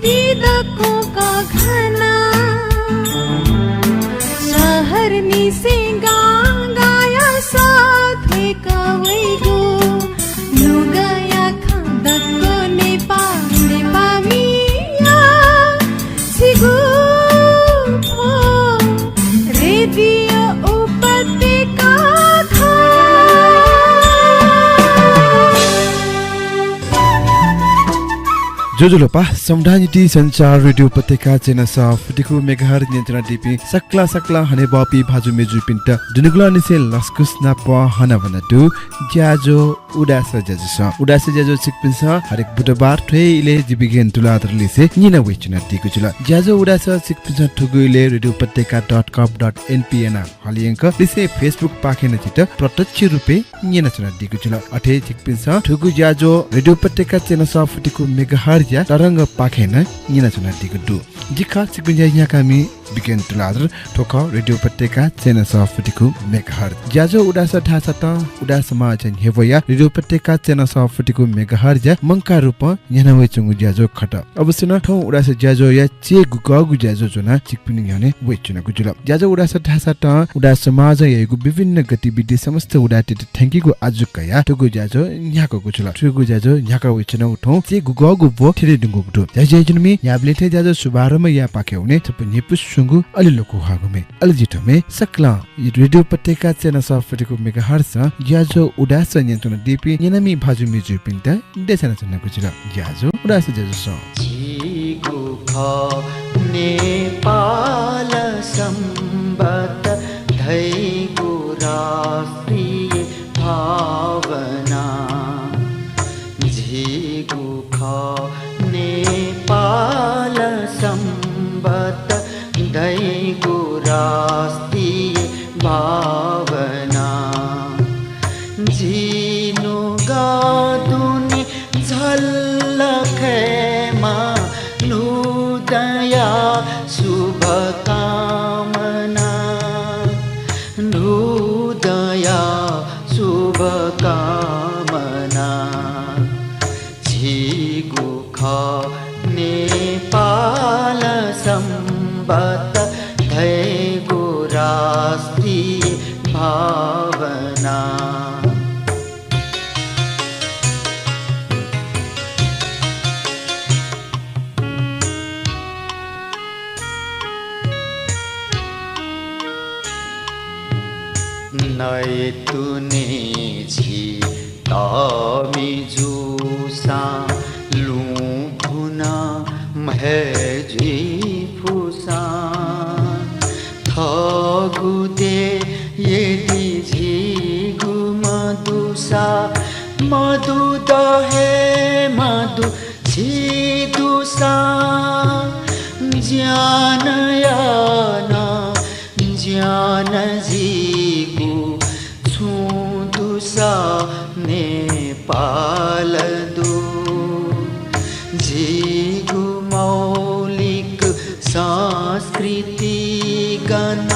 तिदको का घना शहर निसिंगा गाया साथे कवैगो लुगाया खादको नेपा मिया सिगु रेडियो उपत्यका जोजोलोपा सम्झानिटी संचार रेडियो उपत्यका चेना सफटिको मेगाहर नियन्त्रण डिपी सक्ला सक्ला हने बपी भाजु मेजु पिन्ट दुनुगुला निसे लस्कुस ना प हना भना दु ज्याजो उडास ज्याजो सिकपिन्स हरेक बुधबार ठेइले जिबिगेन तुलादर लिसे निना वेचना दिगु जुल ज्याजो उडास सिकपिन्स ठुगुइले रेडियो उपत्यका.com.npn हलियंक लिसे फेसबुक पाखेन चित प्रत्यक्ष रुपे निना चना दिगु जुल अठे सिकपिन्स ठुगु ज्याजो रेडियो उपत्यका चेना सफटिको मेगाहर या तरंग पाखेन निना चना दिगु दु जिखा सिकपिन्स या कामी बिगेन तुलादर ठोक रेडियो उपत्यका चेना सफटिको मेगाहर ज्याजो उडास ठासा त उडास मा चाहिँ हेवया रेडियो उपत्यका चेना सफटिको मेगाहर या मंका रूप न्यानवे चंगु ज्याजो खट अवश्य न ठौ उडास ज्याजो या चे गुगु ज्याजो जुना चिकपिनिङ हने वेचना गुजुल ज्याजो उडास ठासा त उडास समाज यगु विभिन्न गतिविधि समस्त उडाटे थ्यांकीको आजुकया ठगु ज्याजो न्याको गुजुल ठगु ज्याजो न्याका वेचना उठौ चे गुगु बो ठेरे दुगु गुटु ज्याजो जुनमी याबलेथे ज्याजो सुबारमा या पाकेउने थप नेपु सुंगु अलिलोको हागुमे अलजिटमे सकला रेडियो उपत्यका चेना सफटिको मेगाहर्स ज्याजो उडास नियन्त्रण डिपी निनामी भाजु मिजु पिन्टा देशना चना गुजुल ज्याजो उडास ज्याजो स जीगु ख नेपाल सम्बत धैगु राष्ट्रिय भावना जीगु ख नेपाल सम्बत दैगु राष्ट्रिय भावना जीनु गादुनी झल्लखेमा नुदया शुभकामना नुदया शुभकामना जीगु ख नेपाल सम्बत धैगु राष्ट्रिय भावना नै तुने छी तामी जुसा लू भुना महजी फुसा थगुदे यदि झिगु मधुसा मधु दहे मधु छिदुसा ज्ञानयाना ज्ञान जीगु छुदुसा नेपाल दु जीगु मौलिक संस्कृति गण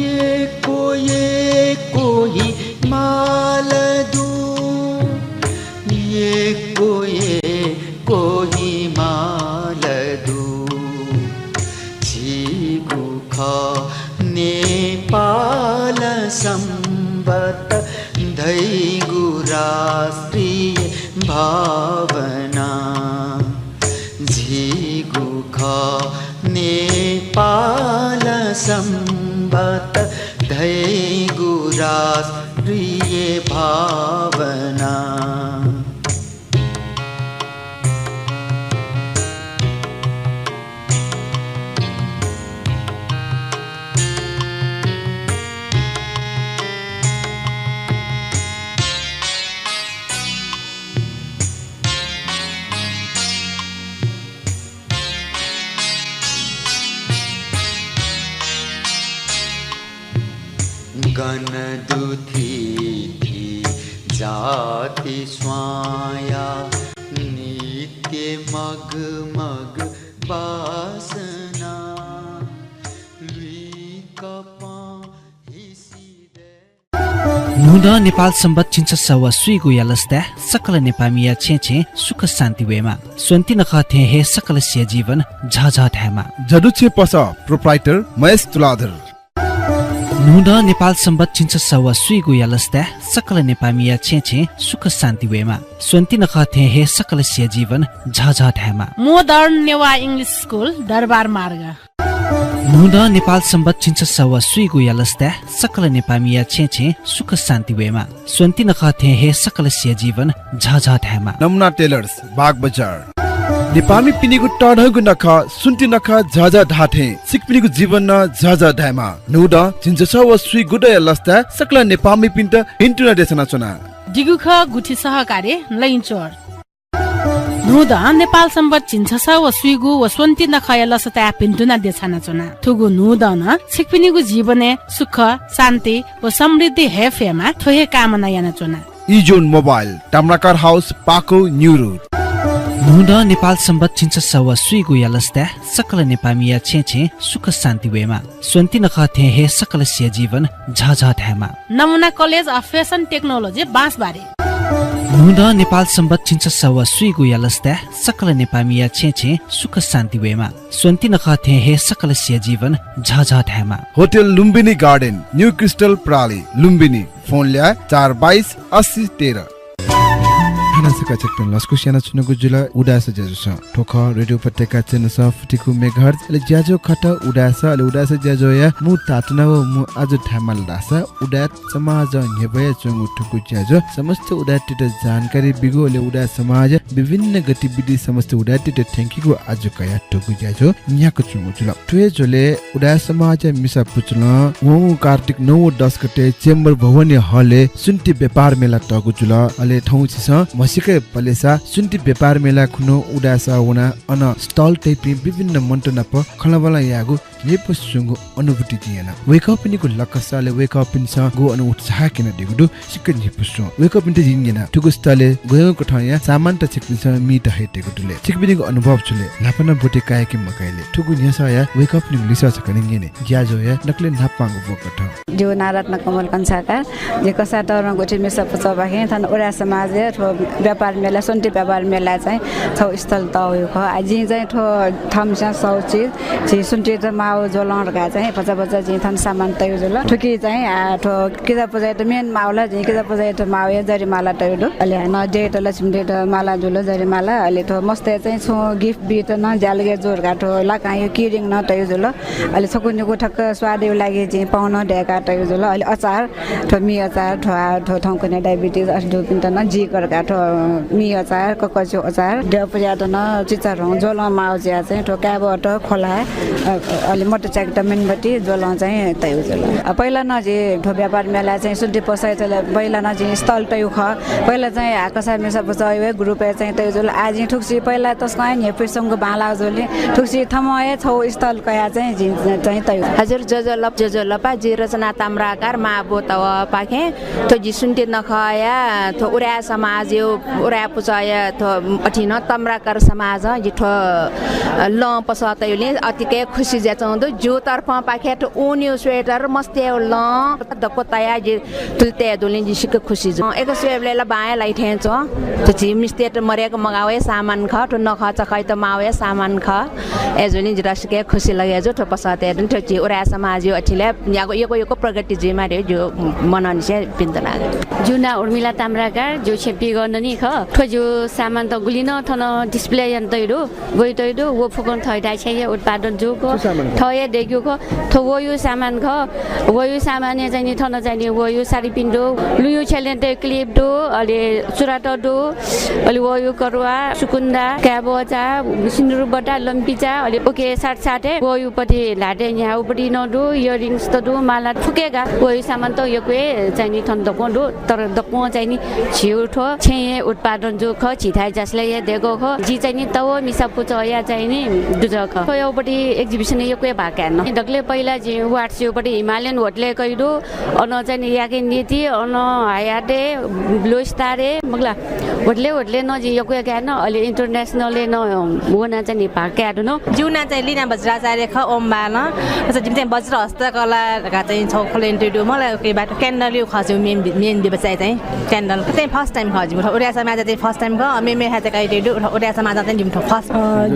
ये कोई मालदू ये कोई मालदू जीगु ख नेपाल सम्बत धैगु राष्ट्रिय भावना जीगु ख नेपाल सम्बत धैगु राष्ट्रिय भावना गणदुथी जाति स्वाया नित्य मग मग बासना नुदा नेपाल सम्बत चिन्छ सव सुइगु यालस्ता सकल नेपामिया छेछे सुख शान्ति वेमा स्वन्ति नख थे हे सकल से जीवन झाझा ठ्यामा जडुछे पस प्रोप्राइटर महेश तुलाधर नुदा नेपाल सम्बत चिन्छ सव सुइगु यालस्ता सकल नेपामिया छेछे सुख शान्ति वेमा स्वन्ति नख थे हे सकल से जीवन झाझा ठ्यामा मोडर्न नेवा इंग्लिश स्कूल दरबार मार्ग नुदा नेपाल सम्बत चिन्छ सव सुइगु यालस्ता सकल नेपामिया छेछे सुख शान्ति वेमा स्वन्ति नख थे हे सकल से जीवन झाझा ठ्यामा नमुना टेलर्स बाग बजार नेपामी पिनीको टढगु नख सुन्ति नख झझ ढाठे सिकपिनीको जीवन न झझ ढामा नुड चिन्छ व सुइ गुडय लस्ता सकल नेपामी पिन्ट इन्टुना देशना चुना डिगुख गुठी सहकारी लैनचोर नुद नेपाल सम्बत चिन्छ व सुइगु व स्वन्ति नखय लसता पिन्टुना देछाना चुना थुगु नुद न सिकपिनीको जीवने सुख शान्ति व समृद्धि हेफेमा थोहे कामना याना चुना इजोन मोबाइल टामराकार हाउस पाको न्यू रोड नुदा नेपाल सम्बत चिन्छ सव सुइगु यालस्ता सकल नेपामिया छेछे सुख शान्ति वेमा स्वन्ति नख थे हे सकल से जीवन झाझा ठ्यामा नमुना college of fashion technology Bansbari नुदा नेपाल सम्बत चिन्छ सव सुइगु यालस्ता सकल नेपामिया छेछे सुख शान्ति वेमा स्वन्ति नख थे हे सकल से जीवन झाझा ठ्यामा hotel Lumbini garden new crystal प्राली लुम्बिनी फोन ल्या 422 80 13 नसका चक्टन लस्कु स्याना चुनको जुला उडास ज्याजो छ ठोख रेडियो पत्रिका चेन स फुटिको मेगाहर्ज ले ज्याजो खट उडास ले उडास ज्याजो या मु तातना व मु आज ठामल दासा उडा समाज नेबय चंगु ठुकु ज्याजो समस्त उडाटित जानकारी बिगो ले उडा समाज विभिन्न गतिविधि समस्त उडाटित थ्यांकीको आज कया ठुकु ज्याजो न्याको चंगु जुला टुए जोले उडा समाज मिसा पुचल व कार्तिक 9-10 गते चेम्बर भवनी हले सुन्ती व्यापार मेला तगु जुला अले ठौ छिस मसिकै पलेसा सुन्ती व्यापार मेला खुनो उडासा वना अन स्टल टेपि विभिन्न मन्टना प खलबला यागु नेपस सुंगु अनुभूति दिएना वेक अप निको लक्कसाले वेक अप इन स गो अनु उत्साह किन दिगुदु सिक्क नेपसु वेक अप इन त जिन्गेना ठुगुस्ताले गयोको ठया सामान त छिक्पिन्छ मिट हेटेको दुले छिक्बिनीको अनुभव छुले लापना बोटे कायके मकैले ठुगु न्यासा या वेक अप निको लिसा छकनिङेने ज्याजो या नकले नापांगु बोकठ जो नारत्न कमल कन्साका जे कसा तर गोठी मेसा पचबाखे थन ओरा समाज व्यापार मेला सुन्ती व्यापार मेला चाहिँ छौ स्थल त हो ख आजि चाहिँ ठो थमसा सौची जे सुन्ती त माउ जोलरका चाहिँ पचा जे थन सामान तय जोल ठुकी चाहिँ ठो किजा पजाय त मेन माउला जे किजा पजाय त माउ या जरी माला तय दो अलि न जे त लक्ष्मी दे त माला जोल जरी माला अलि ठो मस्ते चाहिँ छो गिफ्ट बि त न जालगे जोरका ठो लाका यो किरिङ न तय जोल अलि सकुनिको ठक्क स्वादे लागि जे पाउन ढेका तय जोल अलि अचार ठो मी अचार ठो ठौकने डायबिटिज असडो पिन्त न जी करका ठो मी अचार ककचो अचार देव पूजा त न चिचार जोल माउ ज्या चाहिँ ठो काबाट खोला अलि मोटर चाक मेनबटी जोल चाहिँ तय जोल पहिला न जे ठो व्यापार मेला चाहिँ सुन्ती पसाइ चले पहिला न जे स्थल तय ख पहिला चाहिँ आकसा मेसा पसाइ ग्रुप चाहिँ तय जोल आज ठुक्सी पहिला तस्कै ने पिसंग बाला जोले ठुक्सी थमय छौ स्थल कया चाहिँ तय हजुर जजो लपा जे रचना ताम्राकार मा बोतव पाखे तो जी सुन्ती नखया तो उरा समाज यो उरा पुचाय तो अठिन ताम्राकार समाज जिठो ल पसतैले अतिकै खुसी ज्याचौं जो तर्फ पाखे तो उन्यो स्वेटर मस्ते ल दपताया जे तुलते दुलिन जी सिक खुसी जो एक स्वेबले ल बाय लाई ठेच तो जी मिस्ते त मरेको मगावे सामान ख तो नख चखै त मावे सामान ख एजुनी जिरासके खुसी लगे जो तो पसते दिन तो जी उरा समाज यो अठिले याको यो प्रगति जे मारे जो मनन से पिन्तना जुना उर्मिला ताम्राकार जो छेपी गर्न नि ख ठोजो सामान त गुलिन थन डिस्प्ले यन तैरो गइ तैरो वो फुकन थैडा छै उत्पादन जो को थये देग्यो को थो वो यो सामान ख वो यो सामान चाहिँ नि थन चाहिँ वो यो साडी पिन्दो लुयो छले त क्लिप दो अलि सुराट दो अलि वो यो करवा सुकुन्दा क्याबोचा सिन्दुर बटा लम्पीचा अलि ओके साट साटे वो यो पटी लाडे यहाँ उपटी न दो इयरिंग्स त दो माला फुकेगा वो यो सामान त यो के चाहिँ नि थन दको दो तर दको चाहिँ नि छिउठो छे उत्पादन जो ख छिथाइ जसले ये देगो ख जी चाहिँ नि तव मिसा पुच या चाहिँ नि दुज ख यो उपटी एक्जिबिसन यो यक्वे भाका न डक्ले पहिला जि व्हाट्सएपबाट हिमालयन होटले कइदो अन चाहिँ याके नीति अन हायाडे ब्लू स्टारे मगला होटले न जि यक्वे गान अहिले इन्टरनेशनलले न वना चाहिँ भाका न जुना चाहिँ लिना बज्राचार्य ख ओम्बा न जुन चाहिँ वज्र हस्तकला चाहिँ छ खोलेन्टिडो मलाई के बाटो क्यान्डल यो खज्यौ मेन व्यवसाय चाहिँ क्यान्डल चाहिँ फर्स्ट टाइम खज्यौ ओडिया समाज चाहिँ फर्स्ट टाइम ख मेमे हाते काइटेडो ओडिया समाज चाहिँ जिम फर्स्ट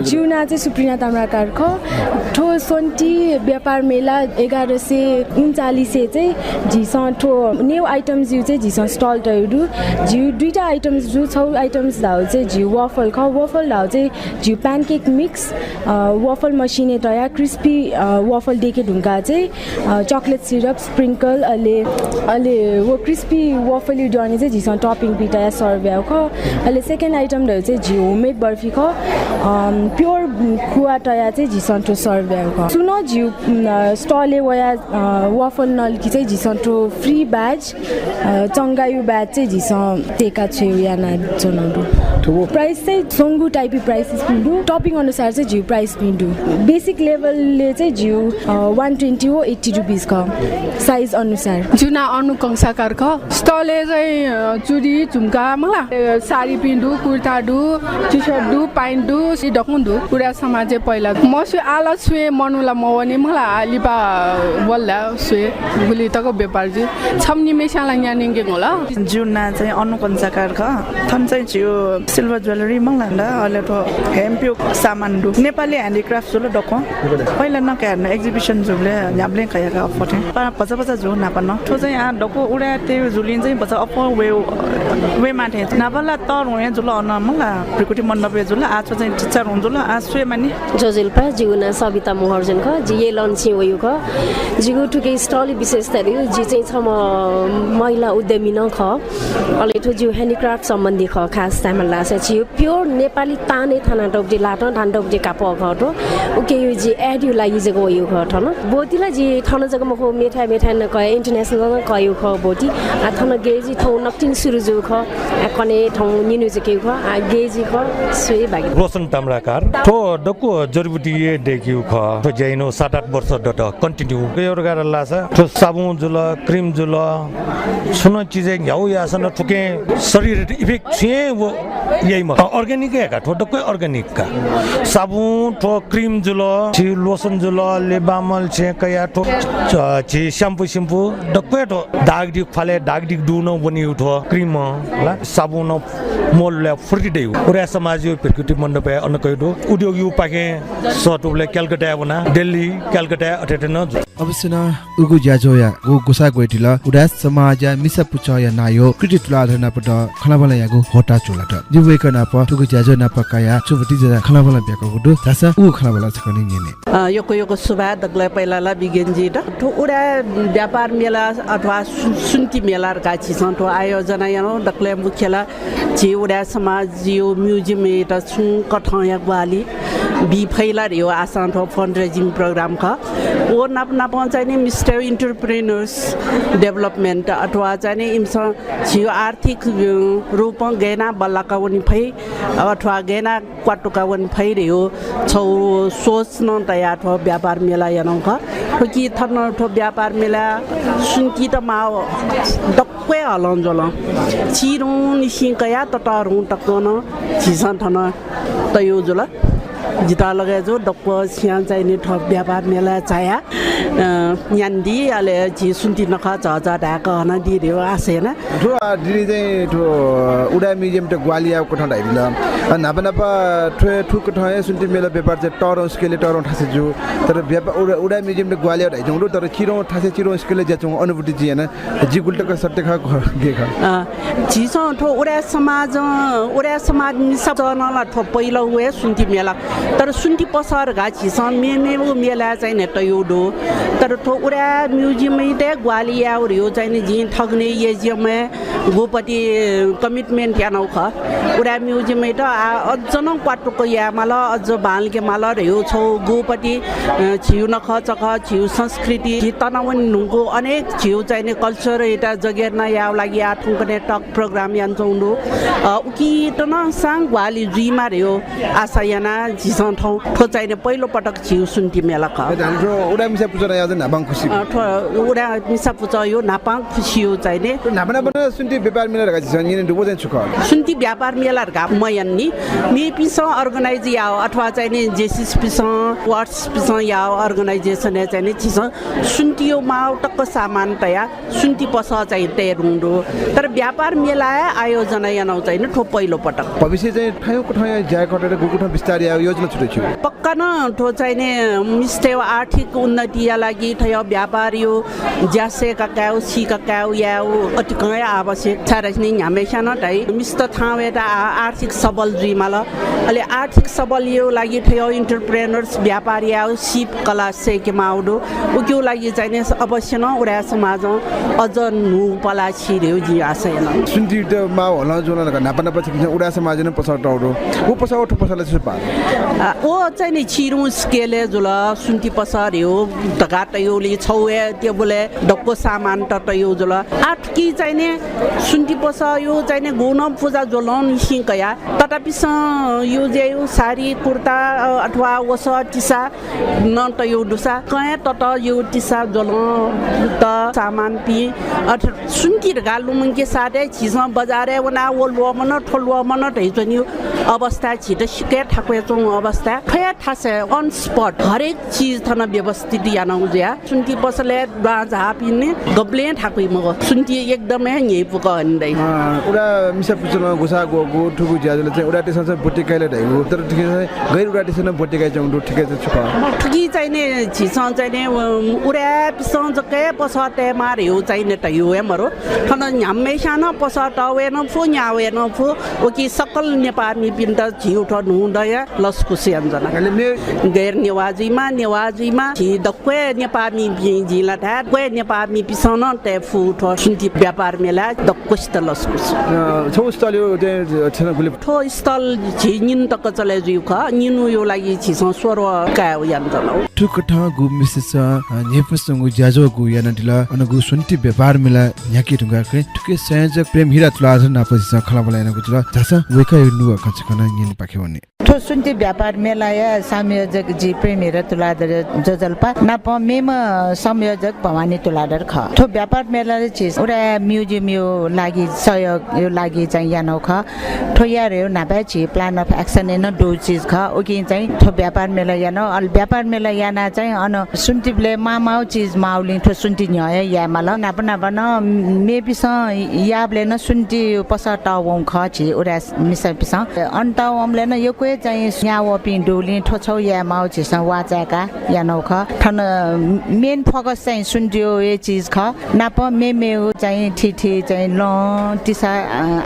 जुना चाहिँ सुप्रिया ताम्राकार ख ठो सोन्टी व्यापार मेला 1139 चाहिँ झिसा ठो न्यू आइटम्स यु चाहिँ झिसा स्टल टयडु झिउ दुईटा आइटम्स जु छौ आइटम्स धाउ चाहिँ झिउ वफल ख वफल धाउ चाहिँ झिउ प्यानकेक मिक्स वफल मसिने तया क्रिस्पी वफल देखे ढुङ्गा चाहिँ चकलेट सिरप स्प्रिङ्कल अहिले वो क्रिस्पी वफल यु डर्ने चाहिँ झिसा टपिङ पिटाया सर्भ ख अहिले सेकेन्ड आइटम धाउ चाहिँ झिउ होममेड बर्फी ख प्योर खुवा तया चाहिँ झिसन्टो सर्भ ख सुन झिउ स्टलले वया वफल नल्की चाहिँ झिसन्टो फ्री ब्याज चङ्गायु ब्याज चाहिँ झिस टेका छेउ याना जनाउँदो प्राइस चाहिँ सोङ्गु टाइपी प्राइसेस पिन्डु टपिङ अनुसार चाहिँ झिउ प्राइस पिन्डु बेसिक लेभलले चाहिँ झिउ 120 हो 80 रुपिस ख साइज अनुसार जुना अनुकंसाकार ख स्टलले चाहिँ चुरी झुम्का मलाई साडी पिन्डु कुर्ता डु टी सर्ट डु पाइन डु सी ढकुन्दु पुरा समाज पहिला मसु आला छुए मनुला मवनी मलाई आलिपा बल्ला छुए गुली तको व्यापार जी छम्नी मेसाला न्यानिङगे होला जुना चाहिँ अनुकंसाकार ख थन चाहिँ जियो सिल्भर ज्वेलरी मंगलान्दा अहिले त हेम्प्यु सामान डु नेपाली ह्यान्डिक्राफ्ट जुल डको पहिला न के एक्जिबिसन जुले याबले कयाका अफटे पचा पचा जु नापन ठो चाहिँ आ डको उडा ते जुलिन चाहिँ बचा अप वे माथे नाबला तर हुए जुल अन मंगला प्रकृति मण्डपे जुल आज चाहिँ टिचर हुन जुल आज सुए मानी जोजिल्पा जिउना सविता मोहर्जन ख जि ये लन्ची वयु ख जिगु ठुके स्टल विशेषताहरु जि चाहिँ छ महिला उद्यमी न ख अहिले ठु जिउ ह्यान्डिक्राफ्ट सम्बन्धी ख खास तामला छ जिउ प्योर नेपाली ताने थाना टोकजे लाटो धान टोकजे काप खटो ओके यु जि एड यु लागि जको वयु ख ठन बोतिला जि ठन जको मखो मिठाई न क इन्टरनेशनल न कयु ख बोति आ ठन गेजी ठौ नक्टिङ सुरु जु ख आ कने ठौ निनु जके ख आ गेजी ख सुई बागी रोशन ताम्राकार ठो डको जडीबुटी देखिउ ख ठो जैनो 7-8 वर्ष डट कन्टिन्यू यो गार लासा ठो साबुन जुल क्रीम जुल सुन चीज याउ यासन ठुके शरीर इफेक्ट छे वो यही म अर्ग्यानिक है ठो डको अर्ग्यानिक का साबुन ठो क्रीम जुल छि लोशन जुल लेबामल छे कया ठो छि शैम्पू डको ठो दाग दि फाले दाग दि दु न बनि उठो क्रीम ला साबुन मोल ले फुर्ती देउ ओरा समाज यो प्रकृति मण्डप अन कयदो उद्योग यु पाके सटुले कलकत्ता बना दिल्ली कलकत्ता अटेटन अवश्य न उगु ज्याजोया गु गुसा गोइटिला उडास समाज मिसा पुचया नायो कृति तुला धना पट खलाबला यागु होटा चोलाट जिवेक नाप तुगु ज्याजो नाप काया चुबटी जरा खलाबला ब्याको गुदु तासा उ खलाबला छकनि नेने योको सुभा दगला पहिलाला बिगेन्जी त ठो उडा व्यापार मेला अथवा सुन्ती मेला का छिसन ठो आयोजना यानो दगले मुख्यला छि उडा समाज यो म्युजियम एटा छु कठया ग्वाली बी फैला रियो आसान ठो फन्ड रेजिङ प्रोग्राम का ओ नाप नाप चाहिँ मिस्टर एन्टरप्रेन्योर्स डेभलपमेन्ट अथवा चाहिँ इमस छियो आर्थिक रूप गैना बल्लाका वनि फै अथवा गैना क्वाटुका वनि फै रियो छौ सोच्न तयार ठो व्यापार मेला यानो ख कि थन ठो व्यापार मेला सुन्की त मा डक्कै हलन जल छिरु निसि कया तटरु टक्कन छिसन थन तयो जुल जिता लगे जो डक्को स्यान चाहिने ठो व्यापार मेला चाया न्यान्दी आले जी सुन्ती नखा जा ढाका हन दिदियो आसेना ठो दिदी चाहिँ ठो उडा म्युजियम त ग्वालिया कोठा ढाइदिला नापा नापा ठो ठुक ठय सुन्ती मेला व्यापार चाहिँ टरो स्केले टरो ठासे जो तर व्यापार उडा म्युजियम त ग्वालिया ढाइजौ तर चिरो ठासे चिरो स्केले ज्याचौ अनुभूति जी हैन जी गुल्टक सट्टे खा गे खा जीसो ठो उडा समाज निसा जनला ठो पहिलो वे सुन्ती मेला तर सुन्ती पसर गाछि स मे मेला चाहिँ नेट योडो तर ठो उडा म्युजियम ते ग्वालिया रियो चाहिँ जी ठग्ने येजियम गोपति कमिटमेन्ट यानौ ख उडा म्युजियम त अझन क्वाटुको या माल अझ बालके माल रियो छौ गोपति छिउ नख चख छिउ संस्कृति तनावन नुको अनेक छिउ चाहिँ कल्चर एटा जगेर्ना या लागि आठुकने टक प्रोग्राम यान चौंडो उकी त न सांग ग्वाली जुइमा रियो आशा याना छिसन ठाउँ ठो चाहिने पहिलो पटक छिउ सुन्ती मेला ख हाम्रो उडा मिसा पुजा आज नाबाङ खुसी उडा मिसा पुजा यो नापाङ खुसी हो चाहिने नापना बना सुन्ती व्यापार मेला रगाछि छ यिन दुबो चाहिँ छुक सुन्ती व्यापार मेला रगा मयन नि मे पिस अर्गनाइज या अथवा चाहिने जेसिस पिस वाट्स पिस या अर्गनाइजेसन चाहिने छिस सुन्तीयो माउ टक्क सामान तया सुन्ती पस चाहिँ तेरुङडो तर व्यापार मेला आयोजना यानौ चाहिँ ठो पहिलो पटक भविष्य चाहिँ ठाउँको ठाउँ जाय कटेर गुकुठ बिस्तारै योजना छुटे छु पक्का न ठो चाहिने मिस्टे आर्थिक उन्नतिया लागि ठयो व्यापार यो ज्यासे काकाउ सी काकाउ या अतिकै आवश्यक छारस्नी हमेशा न तै मिस्ट थाउ एटा आर्थिक सबल जिमाल अहिले आर्थिक सबल यो लागि ठयो एन्टरप्रेनर्स व्यापारी आउ सिप कला सेके माउडो उक्यो लागि चाहिने अवश्य न उडा समाज अझ नु पला छिर्यो जी आशयन सुन्ती मा होला जोना नापना पछि उडा समाज न पसा टाउडो उ पसा उठ पसाले सुपा ओ चाहिँ नि छिरु स्केले जुल सुन्ती पसर्यो टगाट योले छौए त्यो बोले डक्को सामान टट यो जुल आठ की चाहिँ नि सुन्ती पस यो चाहिँ नि गुण पूजा जोलन सिंकया तटापिस यो जे साडी कुर्ता अथवा वस टिसा न त यो दुसा कया तट यो टिसा जोलन त सामान पि अथ सुन्ती गालु मंके साडे छिस बजारे वना वलव मन ठलव मन दैछ नि अवस्था छिट सिके ठाक्वे चों अवस्था खया थासे अन स्पट हरेक चीज थन व्यवस्थित यानौ ज्या सुन्ती पसले बाजा पिने गब्ले ठाक्वे मग सुन्ती एकदमै न्यै पुक अन्दै उडा मिसा पुचमा गुसा गो ठुगु ज्याजले चाहिँ उडा टेसन चाहिँ बोटिकाइले ढाइगु तर ठिकै छ गैर उडा टेसन बोटिकाइ चाहिँ ठिकै छ छुपा ठुकी चाहिँ नि छिसन चाहिँ नि उडा पिसन जके पसते मार्यो चाहिँ नि त यो एमरो थन हमेशा न पसटावे न फु न्यावे न फु ओकी सकल नेपाली पिन्ट झिउठ नुडया लस्कुसी अन्जना गैर नेवाजीमा छि दक्वे नेपाली जिला था क्वे नेपाली पिसन ते फुट सुन्ती व्यापार मेला दक्कुस्त लस्कुस छौ स्थल यो छन गुले ठो स्थल झिनिन तक चले जिउ ख निनु यो लागि छिस स्वर का यान्जना ठुकठा गु मिसेस नेपसंगु ज्याजो गु यानदिला अनगु सुन्ती व्यापार मेला याकी ढुंगा के ठुके संयोजक प्रेम हिरा तुलाधर नापसिस खलाबलायनको जुल जसा वेका नु खचकना निन पाखे वने ठो सुन्ती व्यापार मेला या संयोजक जी प्रेम हिरा तुलाधर जजल्पा नाप मेम संयोजक भवानी तुलाधर ख ठो व्यापार मेला रे छिस उरा म्युजियम यो लागि सहयोग यो लागि चाहिँ यानो ख ठो यार यो नापा छि प्लान अफ एक्सन एन दो चीज ख ओके चाहिँ ठो व्यापार मेला यानो अल व्यापार मेला याना चाहिँ अन सुन्तीले मामाउ चीज माउलिङ ठो सुन्ती न्याय या माल नापना बन मेपिस याबले न सुन्ती पसटा वङ ख छि उरा मिसा पिस अन्त हमले न यो कोइ चाहिँ याव पिन्डुली ठोछौ या माउ छि वाचाका या नौ ख ठन मेन फोकस चाहिँ सुन्दियो ए चीज ख नाप मेमे चाहिँ ठिठी चाहिँ ल टिसा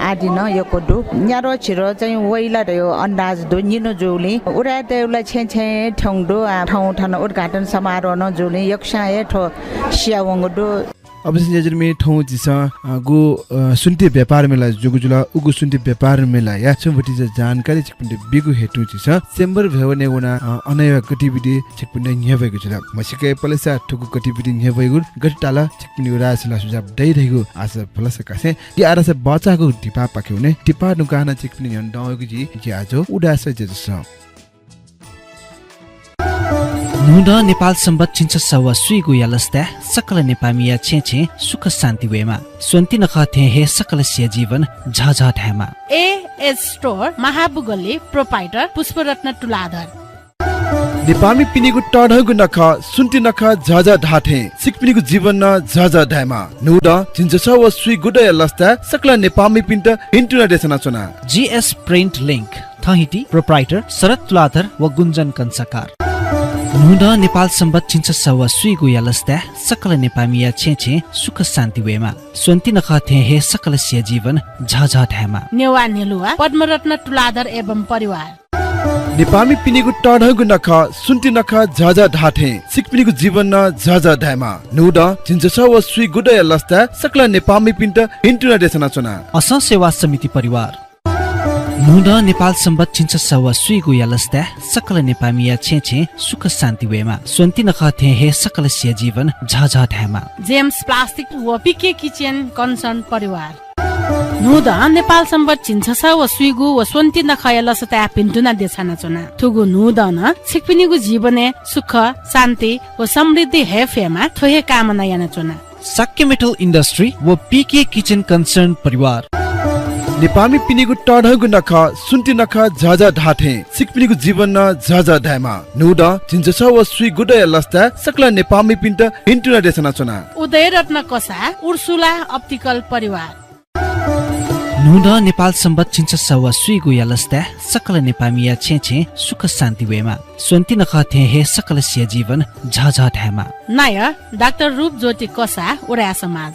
आदि न यो कोडु न्यारो छिरो चाहिँ वइला यो अन्दाज दो निनो जोली उरा तेउला छे छे ठौंडो ठाउँ ठन उद्घाटन समारोह न जोली यक्षा ए ठो सियावङ दो अवश्य जजमे ठौ जिसा गो सुन्ती व्यापार मेला जुगुजुला उगु सुन्ती व्यापार मेला या छुबटी जानकारी छिकपिन्डे बिगु हेतु जिसा सेम्बर भवने वना अनय गतिविधि छिकपिन्डे न्यभएको छ मसिके पलेसा ठुकु गतिविधि न्यभएको गटाला छिकपिन्डे रासला सुझाव दै रहेको आशा फलस कासे कि आरासे बचाको टिपा पाख्यौने टिपा दुकान छिकपिन्डे हन्डाएको जी आजो उडास जजस नुडा नेपाल सम्बत छिन्छ सवा सुइगु यालस्ता सकल नेपामिया छे सुख शान्ति वेमा सोन्ती नखथे हे सकल सिया जीवन झझ ढामा as store महाबुगले proprietor Pushparatna Tuladhar नेपामी पिनीगु टढगु नख सुन्ती नख झझ ढाठे सिकपिनीगु जीवन न झझ ढामा नुडा छिन्छ सवा सुइ गुड यालस्ता सकल नेपामी पिन्ट इन्टरनेट देशना चुना जीएस प्रिन्ट लिंक थहिटी प्रोपाइटर शरद तुलाधर व गुन्जन कंसाकार नुडा नेपाल सम्बत छिन्छ सवा सुइगु यालस्ता सकल नेपामिया छे सुख शान्ति वेमा सोन्ती नखथे हे सकल सिया जीवन झझ ढामा नेवा नेलुवा पद्मरत्न तुलाधर एवं परिवार नेपामी पिनीगु टढगु नख सुन्ती नख झझ ढाठे सिकपिनीगु जीवन न झझ ढामा नुडा छिन्छ सवा सुइ गुड यालस्ता सकल नेपामी पिन्ट इन्टरनेट देशना चुना अस सेवा समिति परिवार नुडा नेपाल सम्बत छिन्छ सवा सुइगु यालस्ता सकल नेपामिया छे सुख शान्ति वेमा सोन्ती नखथे हे सकल सिया जीवन झझ ढामा जेम्स प्लास्टिक व पीके किचन कन्सर्न परिवार नुद नेपाल सम्बत छिन्छ व स्विगु व स्वन्ति नखयल सता पिन्टुना देछाना चुना थुगु नुद न छिकपिनीगु जीवने सुख शान्ति व समृद्धि हेफेमा थोहे कामना याना चुना साक्य मेटल इन्डस्ट्री व पीके किचन कन्सर्न परिवार नेपामी पिनीगु टढगु नख सुन्ति नख झझ ढाठे सिकपिनीगु जीवन न झझ ढाइमा नुड चिन्चस व सुई गुडय लस्ता सकला नेपामी पिन्ट इन्टुना देशना चुना उदय रत्न कसा उर्सुला अप्टिकल परिवार नुड नेपाल सम्बत छिन्छ व सुई गुया लस्ता सकल नेपामीया छे सुख शान्ति वेमा स्वन्ति नख थे हे सकल सिया जीवन झझ ढाइमा नाय डाक्टर रूप ज्योति कसा उडा समाज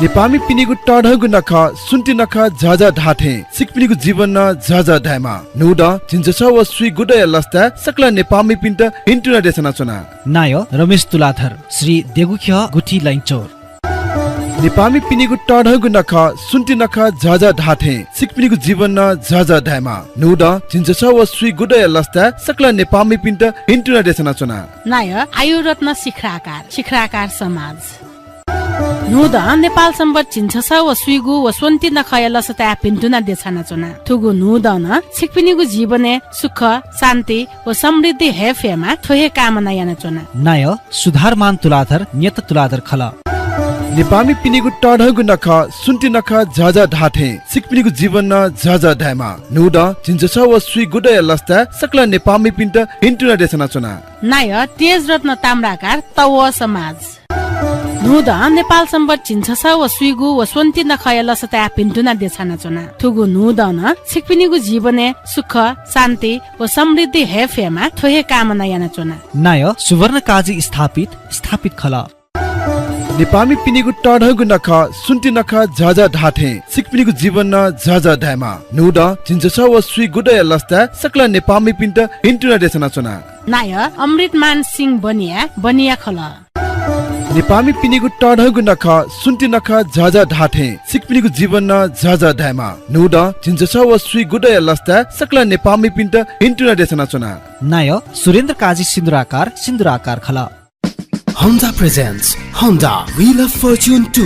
नेपामी पिनीगु टढगु नख सुन्ति नख झझ ढाठे सिकपिनीगु जीवन न झझ ढाइमा नुड चिन्चस व सुई गुडय लस्ता सकला नेपामी पिन्ट इन्टुना देशना चुना नाय रमेश तुलाधर श्री देगुख्य गुठी लाइचौर नेपामी पिनीगु टढगु नख सुन्ति नख झझ ढाठे सिकपिनीगु जीवन न झझ ढाइमा नुड चिन्चस व सुई गुडय लस्ता सकला नेपामी पिन्ट इन्टुना देशना चुना नाय आयु रत्न शिखराकार समाज नुद नेपाल सम्बत छिन्छ व स्विगु व स्वन्ति नखयल सता पिन्टुना देछाना चुना थुगु नुद न छिकपिनीगु जीवने सुख शान्ति व समृद्धि हेफेमा थोहे कामना याना चुना नाय सुधारमान तुलाधर नियत तुलाधर खल नेपामी पिनीगु टढगु नख सुन्ति नख झझ ढाठे सिकपिनीगु जीवन न झझ ढाइमा नुड चिन्चस व सुई गुडय लस्ता सकला नेपामी पिन्ट इन्टुना देशना चुना नाय तेज रत्न ताम्राकार तव समाज नुद नेपाल सम्बत छिन्छ व स्विगु व स्वन्ति नखयल सता पिन्टुना देछाना चुना थुगु नुद न छिकपिनीगु जीवने सुख शान्ति व समृद्धि हेफेमा थोहे कामना याना चुना नाय सुवर्ण काजी स्थापित खल नेपामी पिनीगु टढगु नख सुन्ति नख झझ ढाठे सिकपिनीगु जीवन न झझ ढाइमा नुड चिन्चस व सुई गुडय लस्ता सकला नेपामी पिन्ट इन्टुना देशना चुना नाय अमृतमान सिंह बनिया खल नेपामी पिनीगु टढगु नख सुन्ति नख झझ ढाठे सिकपिनीगु जीवन न झझ ढाइमा नुड चिन्चस व सुई गुडय लस्ता सकला नेपामी पिन्ट इन्टुना देशना चुना नाय सुरेन्द्र काजी सिन्दुराकार खल Honda presents Honda Wheel of Fortune 2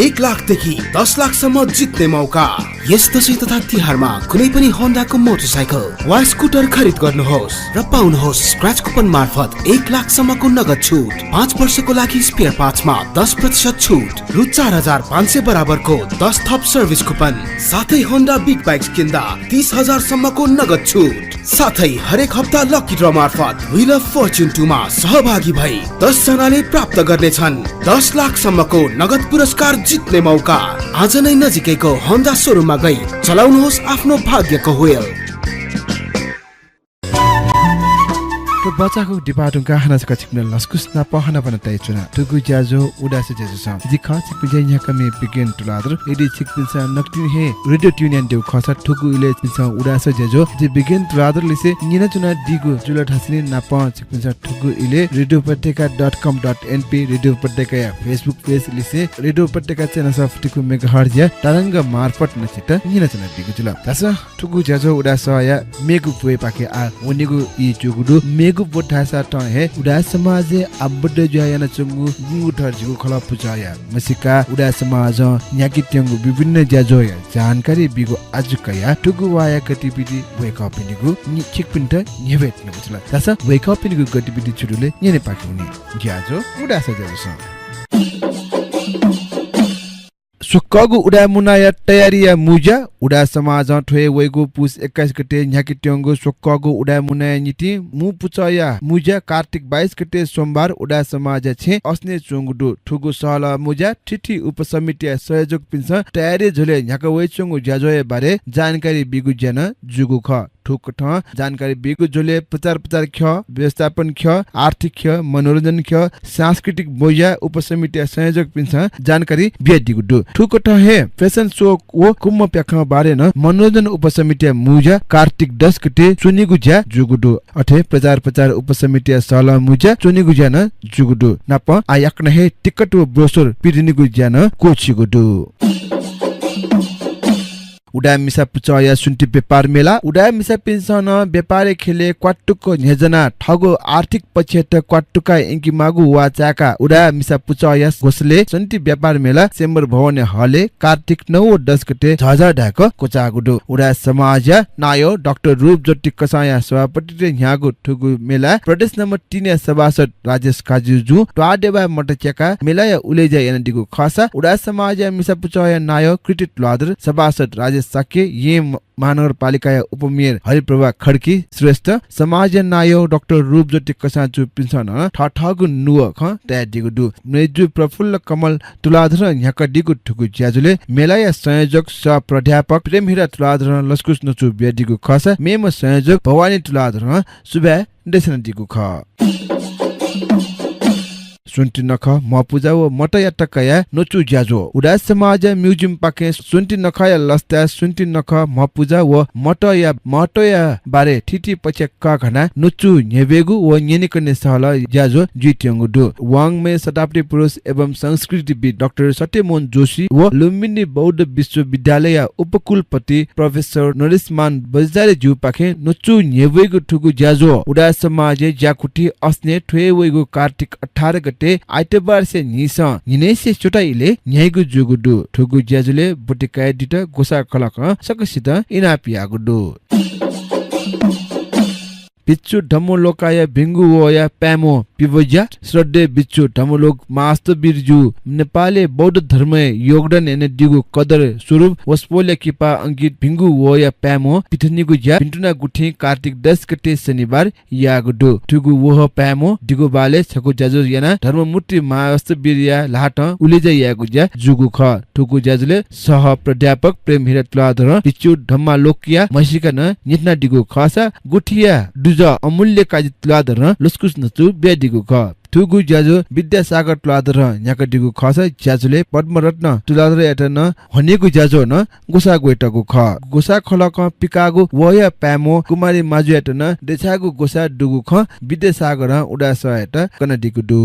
1 लाखदेखि 10 लाखसम्म जित्ने मौका यस दशैं तथा तिहारमा कुनै पनि होन्डाको मोटरसाइकल वा स्कुटर खरिद गर्नुहोस् र पाउनुहोस् स्क्रैच कुपन मार्फत 1 लाखसम्मको नगद छुट 5 वर्षको लागि स्पेयर पार्ट्समा 10% छुट रु 4500 बराबरको 10 थप सर्भिस कुपन साथै होन्डा बिग बाइक्स किन्दा 30,000 सम्मको नगद छुट साथै हरेक हप्ता लकी ड्र मार्फत व्हील अफ फर्च्युन 2 मा सहभागी भई 10 जनाले प्राप्त गर्नेछन् 10 लाखसम्मको नगद पुरस्कार जित्ने मौका आज नै नजिकैको होन्डा सोरुममा गई चलाउनुहोस् आफ्नो भाग्यको व्हील बच्चाको डिपार्टमेन्टका हानासका छिक्न लस्कुस न पहना बन तय चुना तुगु ज्याजो उडासे ज्याजो छ जि ख छिक्पिजे यहाँ कमे बिगिन टुलादर एडी छिक्पिसा नक्ति हे रेडियो ट्युनियन देउ खसा ठुगु इले छिक्पिसा उडासे ज्याजो जि बिगिन टुलादर लिसे निना चुना दिगु जुल ठासिने नाप छिक्पिसा ठुगु इले radiopateka.com.np रेडियो पटेका फेसबुक पेज लिसे रेडियो पटेका च्यानल सफ्टिकु मेगाहर्ज या तरंग मार्फत नचित निना चुना दिगु जुल तस ठुगु ज्याजो उडासे या मेगु पुए पाके आ ओनिगु इ जुगुदु मेगु बोठासा त हे उडा समाज अबड जयाना चंगु गुंगु ठर्जिगु खला पुचाया मसिका उडा समाज न्याकी ट्यंगु विभिन्न ज्याजोया जानकारी बिगु आजुकया टुगु वाया गतिविधि वेक अप निगु नि छिकपिन्ट नेवेट नबुला तस वेक अप निगु गतिविधि छुडुले नेने पाकुनी ज्याजो उडा सजस सुक्कगु उडा मुनाया तयारीया मुजा उडा समाज ठोए वेगु पुस 21 गते न्याकी ट्यंगु सुक्कगु उडा मुनाया निति मु पुचया मुजा कार्तिक 22 गते सोमबार उडा समाज छे अस्ने चोंगुडु ठुगु सहला मुजा ठिठी उपसमिति सहयोग पिन्छ तयारी झोले न्याका वे चोंगु ज्याजोय बारे जानकारी बिगु जन जुगु ख ठुक ठ जानकारी बिगु झोले प्रचार ख व्यवस्थापन ख आर्थिक ख मनोरञ्जन ख सांस्कृतिक बोया उपसमिति संयोजक पिन्छ जानकारी बियादिगु दु ठुक ठ हे फेसन शो ओ कुम्म प्याख बारे न मनोरञ्जन उपसमिति मुजा कार्तिक 10 गते चुनिगु ज्या जुगुदु अथे प्रचार उपसमिति सला मुजा चुनिगु ज्या न जुगुदु नाप आयक न हे टिकट व ब्रोशर पिदिनिगु ज्या न कोचिगुदु उडा मिसा पुचया सुन्टी व्यापार मेला उडा मिसा पिन्सन व्यापारे खेले क्वाटुको नेजना ठगो आर्थिक पक्षत क्वाटुका इंकी मागु वाचाका उडा मिसा पुचया गोसले सुन्टी व्यापार मेला सेम्बर भवन हले कार्तिक 9 व 10 गते झझा ढाको कोचागुडु उडा समाज नायो डाक्टर रूप ज्योति कसाया सभापति न्यागु ठुगु मेला प्रदेश नम्बर 3 सभासद राजेश काजुजु ट्वाडेबा मटचका मेलाया उलेजा एनडीको खसा उडा समाज मिसा पुचया नायो क्रिटिट लादर सभासद राजेश साके ये महानगरपालिका उपमेयर हरिप्रभा खड्की श्रेष्ठ समाज नायो डाक्टर रूप ज्योति कसाचु पिन्सन ठठगु नुव ख त्यादिगु दु मेजु प्रफुल्ल कमल तुलाधर न्याकडिगु ठुगु ज्याजुले मेलाया संयोजक सह प्राध्यापक प्रेमहीरा तुलाधर लस्कुस नचु ब्यादिगु खसा मेम संयोजक भवानी तुलाधर सुबा देशनदिगु ख सुन्टी नख मपुजा व मटया टकया नचु ज्याजो उडा समाज म्युजियम पाके सुन्टी नखया लस्ता सुन्टी नख मपुजा व मटया बारे ठिटी पचे का घना नचु नेबेगु व नेनिकने सहल ज्याजो जित्यंगु दु वाङमे शताब्दी पुरुष एवं संस्कृतिविद डाक्टर सत्यमोहन जोशी व लुम्बिनी बौद्ध विश्वविद्यालय उपकुलपति प्रोफेसर नरेशमान बजारे ज्यू पाके नचु नेबेगु ठुगु ज्याजो उडा समाज ज्याकुटी अस्ने ठ्वेवेगु कार्तिक 18 गते आइतबार से निसा निनेसे चोटाइले न्यायगु जुगुडु ठुगु ज्याजुले बुटिकाय दिट गोसा खलक सकसित इनापियागुडु बिच्चु धम्मोलोकाय भिंगु वया प्यामो पिवज्या श्रद्धे बिच्चु धम्मोलोक मास्त बिरजु नेपाली बौद्ध धर्म योगदान एने दिगु कदर स्वरूप वस्पोले किपा अंकित भिंगु वया प्यामो पिथनिगु ज्या पिन्टुना गुठी कार्तिक 10 गते शनिबार यागुडु ठुगु वह प्यामो दिगु बाले छगु ज्याजु याना धर्ममूर्ति मास्त बिरिया लाट उलेजा यागु ज्या जुगु ख ठुगु ज्याजुले सह प्राध्यापक प्रेमहीरा तुलाधर बिच्चु धम्मालोकिया मसिका न नितना दिगु खसा गुठिया अमूल्य काजी तुलाधर लस्कुस नचु ब्यादिगु ख ठुगु ज्याजु विद्यासागर तुलाधर न्याकडिगु खस ज्याजुले पद्मरत्न तुलाधर एटन हनेगु ज्याजो न गोसा गोइटगु ख गोसा खलक पिकागु वया प्यामो कुमारी माजु एटन देछागु गोसा दुगु ख विद्यासागर उडास एट कनडिगु दु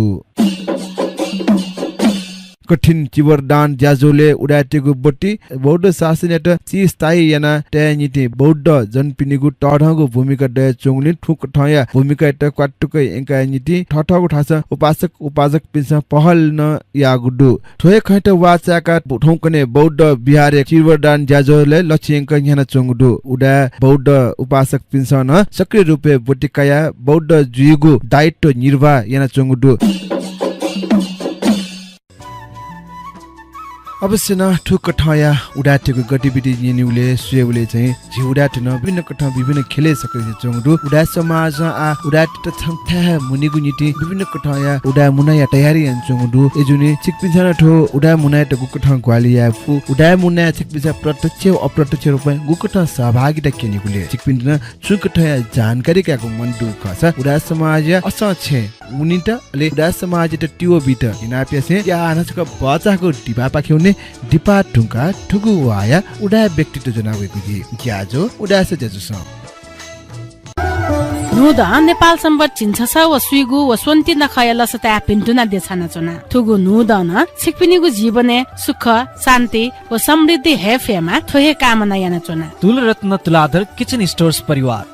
कठिन चिवरदान ज्याजोले उडाटेगु बोटी बौद्ध शासनएट ची स्थायी याना ट्यानिति बौद्ध जनपिनिगु टढगु भूमिका दय चोङलिन ठुक ठया भूमिका एट क्वाटुकै एंकानिति ठठगु ठास उपासक पिन्छ पहल न यागुडु ठोय खैट वाचाका ठौकने बौद्ध बिहारे चिवरदान ज्याजोले लक्ष्यंक न्याना चोङडु उडा बौद्ध उपासक पिन्छ न सक्रिय रूपे बोटिकाया बौद्ध जुइगु दायित्व निर्वाह याना चोङडु अवश्य न ठुक ठया उडाटेको गतिविधि निउले सुएउले चाहिँ झि उडाटन विभिन्न कठा विभिन्न खेले सके चंगडु उडा समाज आ उडाट त छंथा मुनिगु नीति विभिन्न कठया उडा मुनाया तयारी चंगडु एजुने छिकपिछाना ठो उडा मुनाया त गुकठा ग्वालिया फु उडा मुनाया छिकपिछा प्रत्यक्ष अप्रत्यक्ष रूपमा गुकठा सहभागिता केनिगुले छिकपिन सुकठया जानकारी काको मन दुख छ उडा समाज अस छे उनित ले उडा समाज त टिओ बित इनापिसे या आनसक बचाको डिपा पाख्यौने डिपा ढुंका ठुगु वाया उडा व्यक्तित्व जनावेको जी ज्याजो उडा से ज्याजो स नुदा नेपाल सम्बत चिन्छस व सुइगु व स्वन्ति नखयल सता पिन्टुना देछाना चना थुगु नुदा न छिकपिनिगु जीवने सुख शान्ति व समृद्धि हेफेमा थोहे कामना याना चना तुलरत्न तुलाधर किचन स्टोर्स परिवार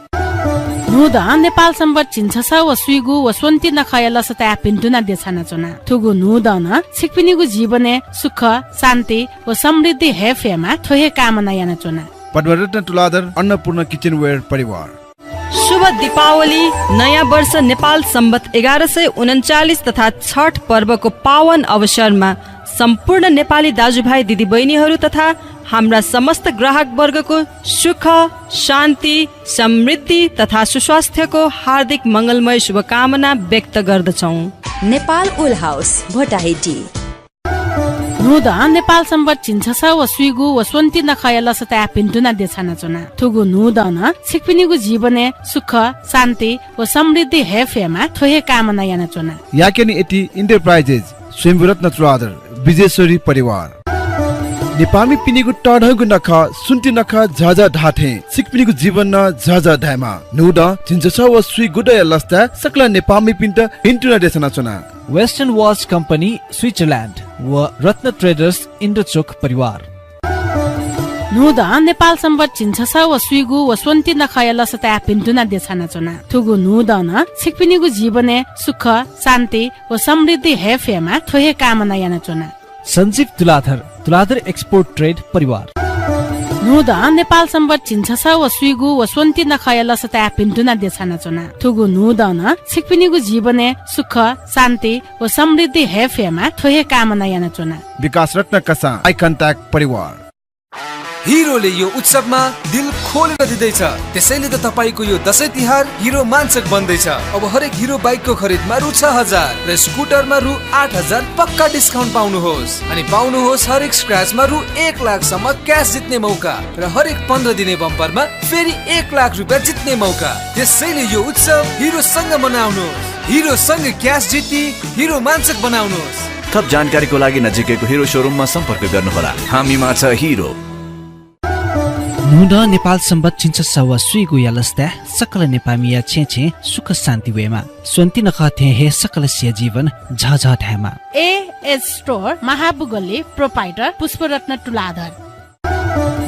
नुदा नेपाल सम्बत चिन्छस व सुइगु व स्वन्ति नखयल सता पिन्टुना देछाना चना थुगु नुदा न छिकपिनिगु जीवने सुख शान्ति व समृद्धि हेफेमा थोहे कामना याना चना पद्मरत्न तुलाधर अन्नपूर्ण किचनवेयर परिवार शुभ दीपावली नयाँ वर्ष नेपाल सम्बत 1139 तथा छठ पर्वको पावन अवसरमा सम्पूर्ण नेपाली दाजुभाइ दिदीबहिनीहरू तथा हाम्रा समस्त ग्राहक वर्गको सुख शान्ति समृद्धि तथा सुस्वास्थ्यको हार्दिक मङ्गलमय शुभकामना व्यक्त गर्दछौँ। नेपाल उल हाउस भोटाहिटी नुदा नेपाल सम्बत चिन्छस व सुइगु व स्वन्ति नखयल सता पिन्टुना देछाना चना थुगु नुदा न छिकपिनिगु जीवने सुख शान्ति व समृद्धि हेफेमा थोहे कामना याना चना याकेनी एटी इन्टरप्राइजेस स्वयंरत्न तुलाधर विजेश्वरी परिवार नेपामी पिनिगु टढगु नख सुन्ति नख झझ ढाठे सिकपिनिगु जीवन न झझ धामा नुड चिन्छस व सुइ गुडय लस्ता सकला नेपामी पिन्ट इन्टुना देशना चना वेस्टर्न वॉच कंपनी स्विट्जरलैंड व रत्न ट्रेडर्स इन्डोचोक परिवार नुद नेपाल सम्बत छिन्छ व स्विगु व स्वन्ति नखय लसता पिन्तुना देछाना चुना थुगु नुद न सिकपिनीगु जीवने सुख शान्ति व समृद्धि हेफेमा थोहे कामना याना चुना सञ्जीव तुलाधर एक्सपोर्ट ट्रेड परिवार नुद नेपाल सम्बत छिन्छ व स्विगु व स्वन्ति नखय लसता पिन्तुना देछाना चुना थुगु नुद न सिकपिनीगु जीवने सुख शान्ति व समृद्धि हेफेमा थोहे कामना याना चुना विकास रत्न कसा आई कन्ट्याक्ट परिवार हिरोले यो उत्सवमा दिल खोलेर दिँदैछ त्यसैले त तपाईको यो दशैं तिहार हिरो मान्छक बन्दैछ अब हरेक हिरो बाइकको खरिदमा रु 6000 र स्कुटरमा रु 8000 पक्का डिस्काउन्ट पाउनुहोस् अनि पाउनुहोस् हरेक स्क्रैचमा रु 1 लाख सम्म क्याश जित्ने मौका र हरेक 15 दिने बम्परमा फेरि 1 लाख रुपैयाँ जित्ने मौका त्यसैले यो उत्सव हिरो सँग मनाउनुहोस् हिरो सँग क्याश जित्ती हिरो मान्छक बनाउनुहोस् थप जानकारीको लागि नजिकैको हिरो शोरूममा सम्पर्क गर्नुहोला हामीमा छ हिरो नुड नेपाल सम्बत छिन्छ सव स्विगु यलस्ता सकल नेपामिया छे सुख शान्ति वेमा स्वन्ति नख थे हे सकल सिया जीवन झझ ढामा as store महाबुगल्ली proprietor Pushparatna Tuladhar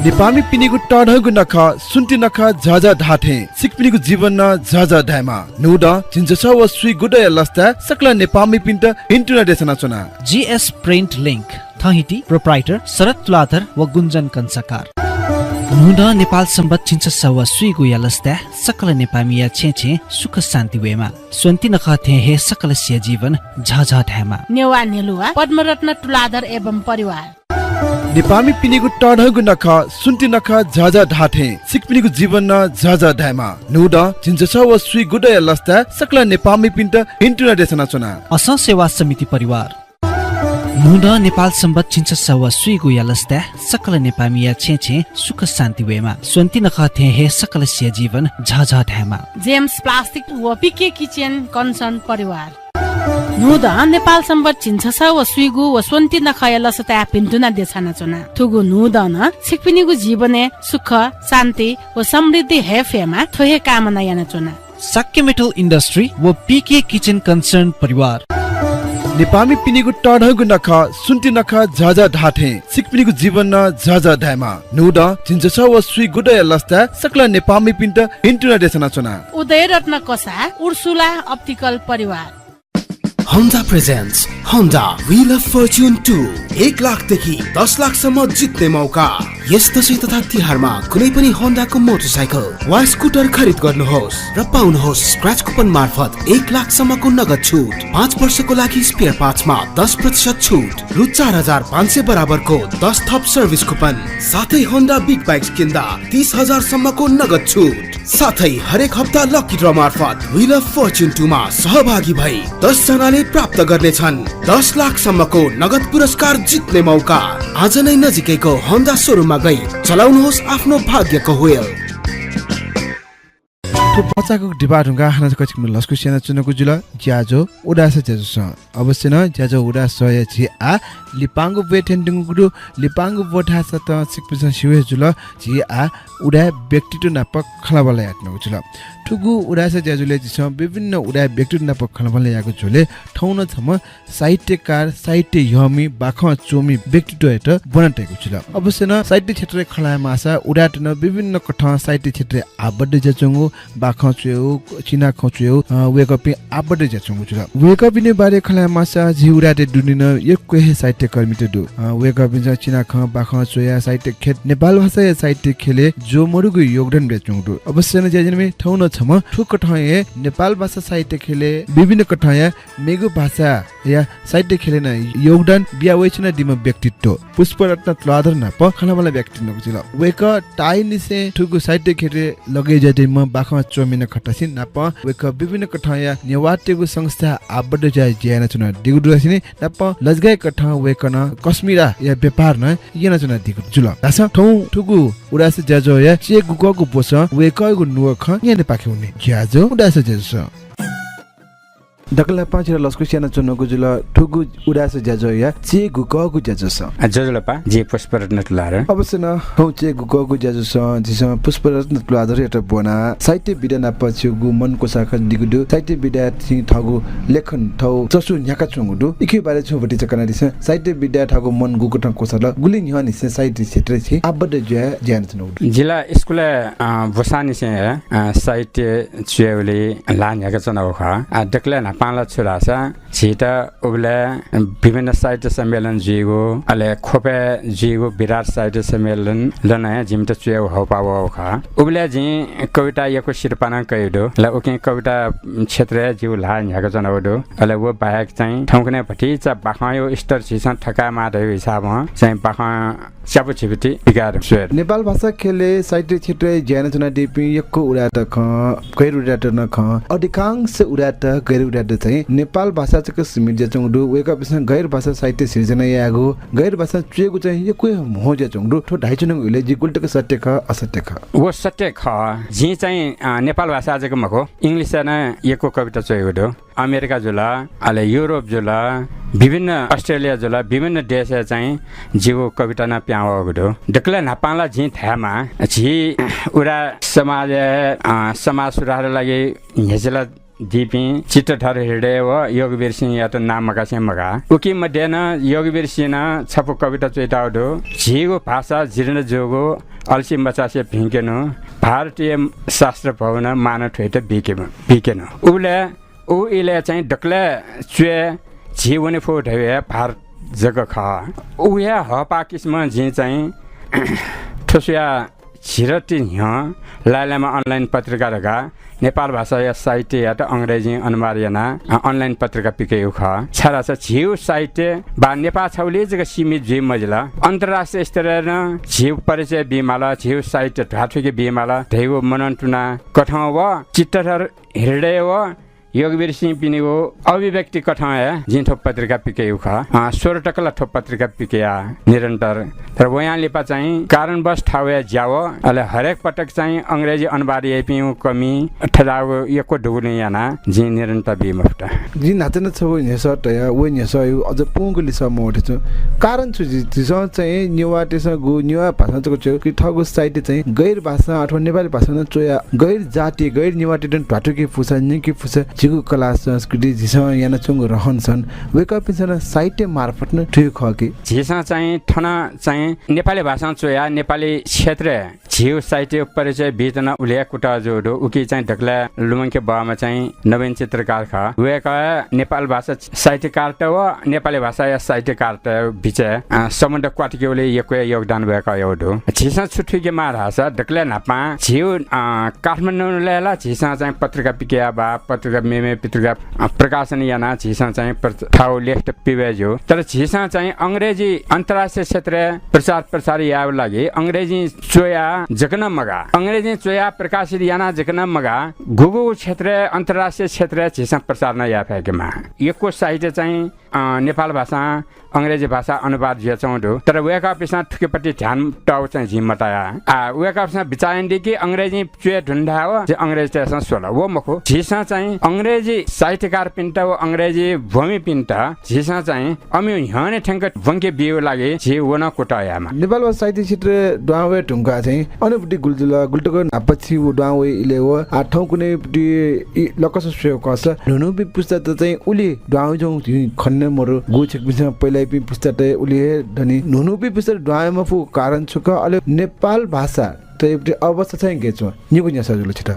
नेपामी पिनीगु टढगु नख सुन्ति नख झझ ढाठे सिकपिनीगु जीवन न झझ ढामा नुड छिन्छ सव स्विगु द यलस्ता सकल नेपामी पिन्ट इन्टरनेट देशना चुना जीएस प्रिन्ट लिंक थहिटी प्रोपाइटर शरद तुलाधर व गुन्जन कंसकार नुड नेपाल सम्बत छिन्छ सव स्विगु यलस्ता सकल नेपामिया छे सुख शान्ति वेमा स्वन्ति नख थे हे सकल सिया जीवन झझ ढामा नेवा नेलुवा पद्मरत्न तुलाधर एवं परिवार नेपामी पिनीगु टढगु नख सुन्ति नख झझ ढाठे सिकपिनीगु जीवन न झझ ढामा नुड छिन्छ सव स्विगु द यलस्ता सकल नेपामी पिन्ट इन्टरनेट देशना चुना अस सेवा समिति परिवार नुड नेपाल सम्बत छिन्छ सव स्विगु यलस्ता सकल नेपामिया छे सुख शान्ति वेमा स्वन्ति नख थे हे सकल सिया जीवन झझ ढामा जेम्स प्लास्टिक व पीके किचन कन्सर्न परिवार नुद नेपाल सम्बत छिन्छ व स्विगु व स्वन्ति नखय लसता पिन्तुना देछाना चुना थुगु नुद न सिकपिनीगु जीवने सुख शान्ति व समृद्धि हेफेमा थोहे कामना याना चुना साक्य मेटल इन्डस्ट्री व पीके किचन कन्सर्न परिवार नेपामी पिनीगु टढगु नख सुन्ति नख झझ ढाठे सिकपिनीगु जीवन न झझ ढामा नुड छिन्छ सव स्विगु द यलस्ता सकल नेपामी पिन्ट इन्टरनेट देशना चुना उदय रत्न कसा उर्सुला अप्टिकल परिवार Honda presents Honda Wheel of Fortune 2 1 लाखदेखि 10 लाखसम्म जित्ने मौका यस दशैं तथा तिहारमा कुनै पनि होन्डाको मोटरसाइकल वा स्कुटर खरिद गर्नुहोस् र पाउनुहोस् स्क्रैच कुपन मार्फत 1 लाखसम्मको नगद छुट 5 वर्षको लागि स्पेयर पार्ट्समा 10% छुट रु 4500 बराबरको 10 थप सर्भिस कुपन साथै होन्डा बिग बाइक्स किन्दा 30000 सम्मको नगद छुट साथै हरेक हप्ता लकी ड्र मार्फत व्हील अफ फर्च्युन 2 मा सहभागी भई 10 जनाले प्राप्त गर्नेछन् 10 लाखसम्मको नगद पुरस्कार जित्ने मौका आज नै नजिकैको होन्डा शोरूममा गई चलाउनुहोस् आफ्नो भाग्यको व्हील तो बच्चाको डिबा ढुङ्गा हाना कचिक लस्कु सेना चुनको जुल ज्याजो उडास ज्याजो स अवश्य न ज्याजो उडास य छि आ लिपांगु बेठेन दुङगु लिपांगु बोठा स त सिकपिस शिवे जुल छि आ उडा व्यक्तित्व नाप खलाबला याट्नु जुल ठुगु उडास ज्याजुले जिस विभिन्न उडा व्यक्तित्व नाप खलाबला याको झोले ठौन छम साहित्यकार साहित्य यमी बाख चोमी व्यक्तित्व हेट बनाटेको जुल अवश्य न साहित्य क्षेत्र खलामा आशा उडाटन विभिन्न कठ साहित्य क्षेत्र आबद्ध जचंगु बाख चुयो चिना खचुयो वेकअप आबद्ध जचंगु जुल वेकअप ने बारे खलामा सा झि उडाटे दुनिन एक साहित्य कर्मी त दु वेकअप चिना ख बाख चोया साहित्य खेत नेपाल भाषा साहित्य खेले जो मरुगु योगदान बेचुङदु अवश्य न ज्याजनमे ठौन छम ठुक ठए नेपाल भाषा साहित्य खेले विभिन्न कठया मेगु भाषा या साहित्य खेले न योगदान बिया वैछन दिम व्यक्तित्व पुष्परत्न तुलाधर न प खलाबला व्यक्तित्व नगुजिल वेक टाइ निसे ठुगु साहित्य खेले लगे जदिम बाख चोमिन खटसिन न प वेक विभिन्न कठया नेवाटेगु संस्था आबद्ध जाय ज्यान चुन दिगुदुसिने न प लजगाय कठ वेकन कश्मीरा या व्यापार न यना चुन दिगु जुल दास ठौ ठुगु उडास ज्याजो या चे गुगको बोस वेकगु नुख यने पाखे हुने ज्याजो उडास ज्याजो डकला पाँच र लस्को सानो चुनको जुल ठुगु उडास ज्याजो या चे गुकगु ज्याजो स जजलपा जे पुष्परत्न तुलार अवश्य न हौ चे गुकगु ज्याजो स जिस पुष्परत्न तुलार एटा बना साहित्य विधा नापछुगु मनको शाखा दिगुदु साहित्य विधा थि ठगु लेखन ठौ चसु न्याका चुङुदु इके बारे छु भटी चकना दिस साहित्य विधा ठगु मन गुको ठं कोसल गुलिङ हनि से साहित्य क्षेत्र छि आबद ज्या ज्यान छु जिल्ला स्कुल भुसानी से साहित्य चुएले लान्याका चनाउ ख डकला ना पाला छुरासा छिटा उबले विभिन्न साहित्य सम्मेलन जिगो अले खोपे जिगो विराट साहित्य सम्मेलन लनाया जिमटा चुएउ हपाव ख उबले जि कविता यको शिरपाना कइदो ल ओके कविता क्षेत्र जिउ लान्याका चनाउ दो अले वो बाहेक चाहिँ ठौकने भटी च बाखयो स्तर छिसन ठका मादै हिसाब चाहिँ बाख च्यापु छिबिटी बिगार स्वर नेपाल भाषा खेले साहित्य क्षेत्र ज्यान जना डिपि यको उडाट ख गैर उडाट न ख अधिकांश उडाट गैर उडाट चाहिँ नेपाल भाषा चक सीमित जचंगडु वेका बिसन गैर भाषा साहित्य सिर्जना यागो गैर भाषा चुएको चाहिँ यको हो जचंगडु ठो ढाइचुनङ उले जिकुलटक सत्य ख असत्य ख वो सत्य ख जि चाहिँ नेपाल भाषा आजको मको इंग्लिश न यको कविता चुएको दो अमेरिका जुला अले युरोप जुला विभिन्न अस्ट्रेलिया जुला विभिन्न देश चाहिँ जीवो कविता न प्यावगडो डकला नापाला जि थामा झि उरा समाज सुधार लागि हेजला दिपी चित्त ठर हिडे व योगवीर सिंह या त नामका से मगा उकी मध्ये न योगवीर सिंह छपु कविता चेटाउडो झिगो भाषा जीर्ण जोगो अल्सी मचासे भिंकेनो भारतीय शास्त्र भवन मान ठेट बिकेनो उले उ इले चाहिँ डकले चुए जीवने फोट हे भारत जग ख उया हपा किस्म जि चाहिँ ठोसिया छिरटी ह लालामा अनलाइन पत्रिका रगा नेपाल भाषा या साहित्य या त अंग्रेजी अनुवादना अनलाइन पत्रिका पिके ख छरा छ झिउ साहित्य बा नेपाल छौले जग सीमित जि मजला अन्तर्राष्ट्रिय स्तरीय न झिउ परिचय बिमाला झिउ साहित्य ढाठुके बिमाला ढेगो मनन्तुना कठौ व चित्तर हृदय व योगवीर सिंह पिनेको अभिव्यक्ति कठाए जिन ठोप पत्रिका पिकेउ ख 16 टकला ठोप पत्रिका पिकेया निरन्तर तर वहाँ लिपा चाहिँ कारणवश ठाउँ ज्याव अले हरेक पटक चाहिँ अंग्रेजी अनुवाद एपिउ कमी ठडाउ यको ढुगुने याना जि निरन्तर बिमफ्टा जि नाचन छ व नेस टया व नेस यो अझ पुंगुली सम्म उठे छ कारण छु जि चाहिँ न्युवा तेस गु न्युवा भाषा चको छ कि ठगु साहित्य चाहिँ गैर भाषा अथवा नेपाली भाषा न चोया गैर जाति गैर न्युवा टेटन ढाटुकी फुसा निकी फुसा जिगु कला संस्कृति झिसा याना चुङ रहन्छन् वेका पिछन साहित्य मार्फत न ठिक खके झिसा चाहिँ ठना चाहिँ नेपाली भाषा चोया नेपाली क्षेत्र झिउ साहित्य परिचय बितन उले कुटा जोडो उकी चाहिँ ढकला लुमङके बामा चाहिँ नवीन चित्रकार ख वेका नेपाल भाषा साहित्यकार त व नेपाली भाषा या साहित्यकार त बिच सम्बन्ध क्वाटिकेले यको योगदान भएको एउटो झिसा छुट्टीके मार हासा ढकला नापा झिउ काठमाडौँ लेला झिसा चाहिँ पत्रिका पिकिया बा पत्रिका मेमे पत्रिका प्रकाशन याना झिसा चाहिँ ठाउँ लेख पिवेजो तर झिसा चाहिँ अंग्रेजी अन्तर्राष्ट्रिय क्षेत्र प्रचार या लागि अंग्रेजी चोया जकन मगा अंग्रेजी चोया प्रकाशित याना जकन मगा गुगु क्षेत्र अन्तर्राष्ट्रिय क्षेत्र झिसा प्रचार न या फेकेमा यको साहित्य चाहिँ नेपाल भाषा अंग्रेजी भाषा अनुवाद जेचौडो तर वेका पिसा ठुकेपट्टि ध्यान टाउ चाहिँ झिमटाया वेका पिसा बिचाइन्डी कि अंग्रेजी चुए ढुण्डा हो जे अंग्रेजी तेसा सोला वो मखो झिसा चाहिँ अंग्रेजी साहित्यकार पिन्ट व अंग्रेजी भूमि पिन्ट झिसा चाहिँ अमि हने ठंक वंके बियो लागि झि वना कोटायामा नेपाल भाषा साहित्य क्षेत्र डुवावे ढुङ्गा चाहिँ अनेपट्टि गुल्जुला गुल्टको नापछि व डुवावे इले व आठौं कुनै पट्टि लकस सुयो कस नुनुबी पुस्तक चाहिँ उली डुवावे जौ खन्ने मरो गु छेक बिस पहिला पि पुस्तक उली धनी नुनुबी पुस्तक डुवावेमा फु कारण छुक अले नेपाल भाषा त एउटा अवस्था चाहिँ गेचो निगु न्या सजुलो छिटा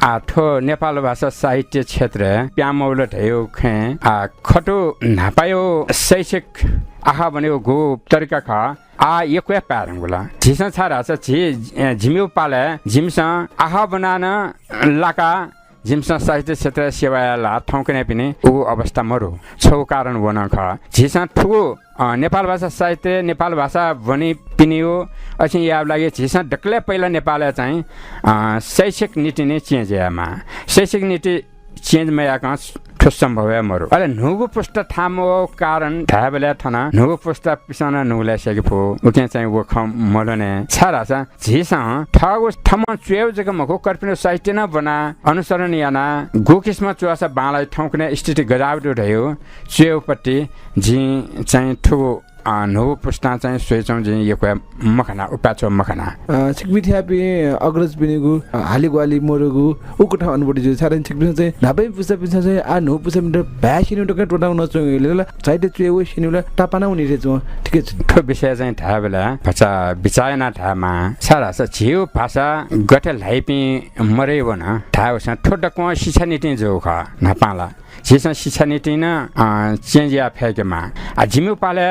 आठो नेपाल भाषा साहित्य क्षेत्र प्यामौल ढयो खे खटो नापायो शैक्षिक आहा भनेको गो तरिका ख यको पारंगुला झिसा छारा छ झिम्यु पाले झिमसा आहा बनान लाका झिमसा साहित्य क्षेत्र सेवाला ठौकने पनि उ अवस्था मरो छौ कारण वन ख झिसा ठुगो नेपाल भाषा साहित्य नेपाल भाषा भनी पिनियो अछि याब लागि झिसा ढकले पहिला नेपाल चाहिँ शैक्षिक नीति नै चेन्ज यामा शैक्षिक नीति चेन्ज मयाका ठुस सम्भव मरु अले नुगु पुष्ट थामो कारण थाबले थना नुगु पुष्ट पिसना नुगले सेगफो उके चाहिँ वो खम मलने छारासा झिसा ठगु थम चेउ जग मको कर्पिनो साइट न बना अनुसरण याना गोकिसमा चुवासा बालाई ठौकने स्थिति गरावट उठ्यो चेउपट्टि झि चाहिँ ठुगु नुगु पुष्ट चाहिँ सोचौं झि यको मखना उपाचो मखना छिकमिथ्यापि अग्रज बिनेगु हालिग्वाली मोरगु उकुठा अनुभूति जो सारा छिकमिथ चाहिँ नाबै पुसा पिसा चाहिँ आ नु पुसा मिटर भ्यासिनु टके टोटाउन चोइले साइड चेउ सिनुला टापाना उनी रे छ ठिकै छ ठो विषय चाहिँ थाहा बेला भचा बिचायना थामा सारा छ छिउ भाषा गटे लाइपि मरे वन थाहा छ ठोट को शिक्षा नीति जो ख नपाला जिस शिक्षा नीति न चेन्ज या फेकेमा आ जिमु पाले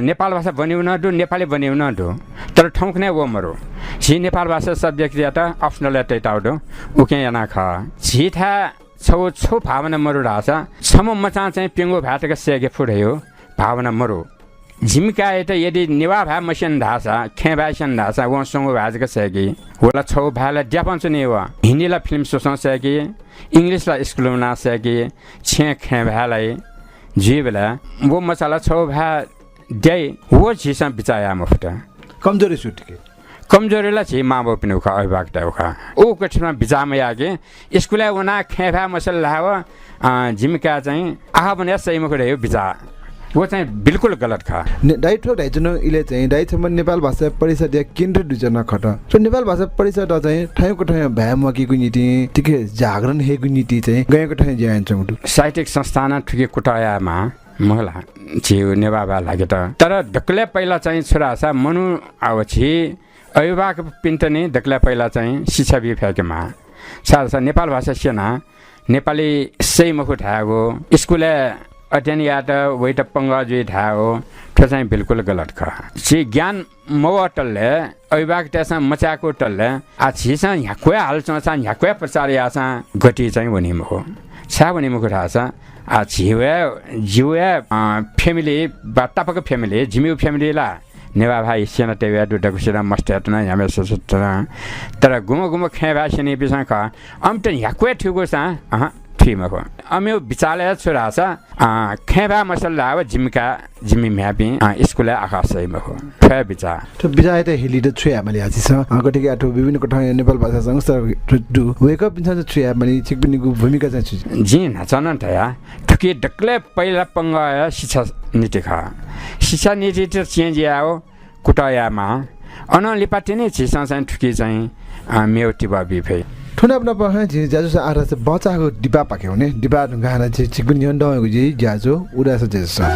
नेपाल भाषा बन्यौ न दु नेपाली बन्यौ न दु तर ठौकने वो मरो झि नेपाल भाषा सब्जेक्ट या त अप्सनल टेटाउ दु उके याना ख झि था छौ छौ भावना मरो रासा छम मचा चाहिँ पेंगो भाटका सेगे फुड्यो भावना मरो झिमका त यदि निवा भा मसन धासा खेबासन धासा वसँग भाजका सेगी होला छौ भाला जापान छ नेवा हिन्दीला फिल्म सोसन सेगी इंग्लिश ला स्कूल में ना सेगी छे खेबालाई जीवला वो मसाला छौ भा दे वो झिसा बिचाया मफटा कमजोरी सुटके कमजोरीला छि माबो पिनु खा अभिभावकता खा ओ कठमा बिचामा यागे स्कूलले वना खेबा मसला हो जिमका चाहिँ आहा भने सही मखडे बिचा वो चाहिँ बिल्कुल गलत खा डाइट डाइजन इले चाहिँ डाइटसम्म नेपाल भाषा परिषद या केन्द्र दुजना खट सो नेपाल भाषा परिषद चाहिँ ठाउँको ठाउँ भ्यामकीको नीति ठिकै जागरण हेको नीति चाहिँ गएको ठाउँ ज्यान्छौँ साहित्यिक संस्थान ठुके कुटायामा महिला छिउ नेवाबा लागे त तर ढक्ले पहिला चाहिँ छोरा छ मनु आवछि अभिभावक पिन्टनी ढक्ले पहिला चाहिँ शिक्षा विभागमा सारा नेपाल भाषा सेना नेपाली सही मुख उठाएको स्कुलले अध्ययन या त वेट पंगाजी थाओ त्यो चाहिँ बिल्कुल गलत ख छि ज्ञान मवटलले अभिभावक त्यसमा मचाको टलले आ छिसा यहाँ कोही हाल्छ यहाँ कोही प्रचार यासा गति चाहिँ वनि हो छा वनि मुख थाहा आ छिवे जिवे फ्यामिली बाटापको फ्यामिली जिम्यू फ्यामिलीला नेवा भाइ सेना टेवा दुटको सेना मस्टेट न यामे ससुत्र तर गुमो गुमो खेबा सेनी बिसा ख अम्ट यहाँ कोही ठुको सा ठिमको अम्यो बिचाले छोरा छ खेबा मसला हो जिम्मी म्यापी स्कुल आकाशैमा हो फे बिचा तो बिचा त हेली त छ्या मैले आछि छ गटिके आठो विभिन्न कठा नेपाल भाषा संस्था दु वेक अप बिचा छ्या मैले चिकपिनीको भूमिका चाहिँ छु जी नचन त या ठुके डक्ले पहिला पंगा शिक्षा नीति खा शिक्षा नीति त चेन्ज या हो कुटायामा अन लिपाटे नै छिसा चाहिँ ठुके चाहिँ मेउटी बाबी फे ठुना अपना पहा जे जाजो सा आरा से बचाको डिपा पाके हुने डिपा ढुंगाना जे चिकबिन यन्डको जे जाजो उडा स जेसा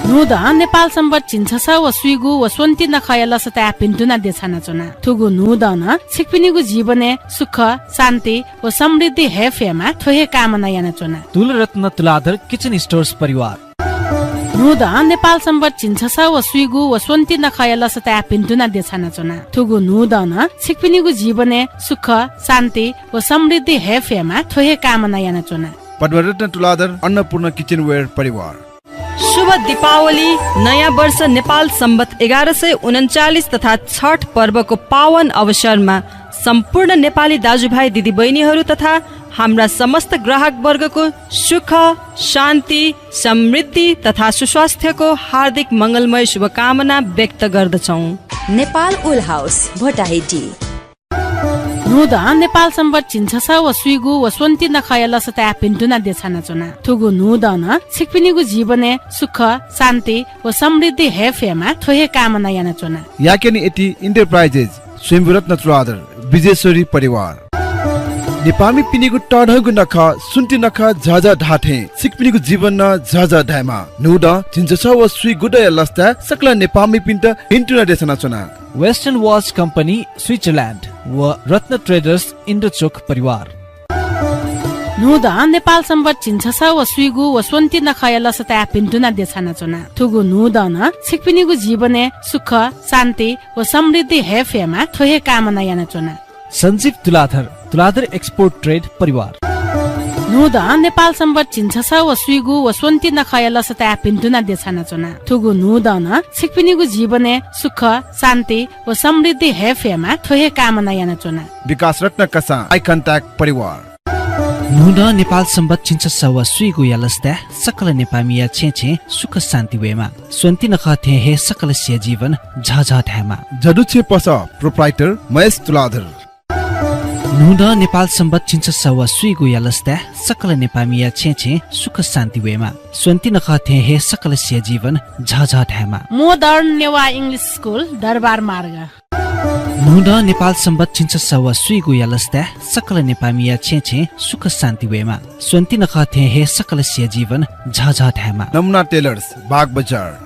नुदा नेपाल सम्बत चिन्छस व सुइगु व स्वन्ति नखयला सता पिन्टुना देछाना चना थुगु नुदा न छिकपिनीगु जीवने सुख शान्ति व समृद्धि हेफेमा थोहे कामना याना चना तुलरत्न तुलाधर किचन स्टोर्स परिवार नुदा नेपाल सम्बत चिन्छस व सुइगु व स्वन्ति नखयला सता पिन्टुना देछाना चना थुगु नुदा न छिकपिनीगु जीवने सुख शान्ति व समृद्धि हेफेमा थोहे कामना याना चना पद्मरत्न तुलाधर अन्नपूर्ण किचनवेयर परिवार शुभ दीपावली नयाँ वर्ष नेपाल सम्बत 1139 तथा छठ पर्वको पावन अवसरमा सम्पूर्ण नेपाली दाजुभाइ दिदीबहिनीहरू तथा हाम्रा समस्त ग्राहक वर्गको सुख शान्ति समृद्धि तथा सुस्वास्थ्यको हार्दिक मङ्गलमय शुभकामना व्यक्त गर्दछौँ। नेपाल उल हाउस भोटाहिटी नुदा नेपाल सम्बत चिन्छस व सुइगु व स्वन्ति नखयला सता पिन्टुना देछाना चना थुगु नुदा न छिकपिनीगु जीवने सुख शान्ति व समृद्धि हेफेमा थोहे कामना याना चना याकेनी एटी इन्टरप्राइजेस स्वयंभूरत्न तुलाधर विजेश्वरी परिवार नेपामी पिनीगु टढगु नख सुन्ति नख झझ ढाठे सिकपिनीगु जीवन न झझ ढामा नुड चिन्छस व सुइ गुडय लस्ता सकला नेपामी पिन्ट इन्टुना देछना चना वेस्टर्न वॉच कंपनी स्विट्जरलैंड व रत्न ट्रेडर्स इन्डोचोक परिवार नुदा नेपाल सम्बत चिन्छस व सुइगु व स्वन्ति नखयला सता पिन्टुना देछाना चना थुगु नुदा न छिकपिनीगु जीवने सुख शान्ति व समृद्धि हेफेमा थोहे कामना याना चना संजीव तुलाधर एक्सपोर्ट ट्रेड परिवार नुदा नेपाल सम्बत चिन्छस व सुइगु व स्वन्ति नखयला सता पिन्टुना देछाना चना थुगु नुदा न छिकपिनीगु जीवने सुख शान्ति व समृद्धि हेफेमा थोहे कामना याना चना विकास रत्न कसा आई कन्ट्याक्ट परिवार नुडा नेपाल सम्बत चिन्छ सव सुइगु यालस्ता सकल नेपामिया छेछे सुख शान्ति वेमा स्वन्ति नख थे हे सकल से जीवन झाझा ढामा जडुछे पस प्रोप्राइटर महेश तुलाधर नुडा नेपाल सम्बत चिन्छ सव सुइगु यालस्ता सकल नेपामिया छेछे सुख शान्ति वेमा स्वन्ति नख थे हे सकल से जीवन झाझा ढामा मोडर्न नेवा इंग्लिश स्कूल दरबार मार्ग नुडा नेपाल सम्बत चिन्छ सव सुइगु यालस्ता सकल नेपामिया छेछे सुख शान्ति वेमा स्वन्ति नख थे हे सकल से जीवन झाझा ढामा नमुना टेलर्स बाग बजार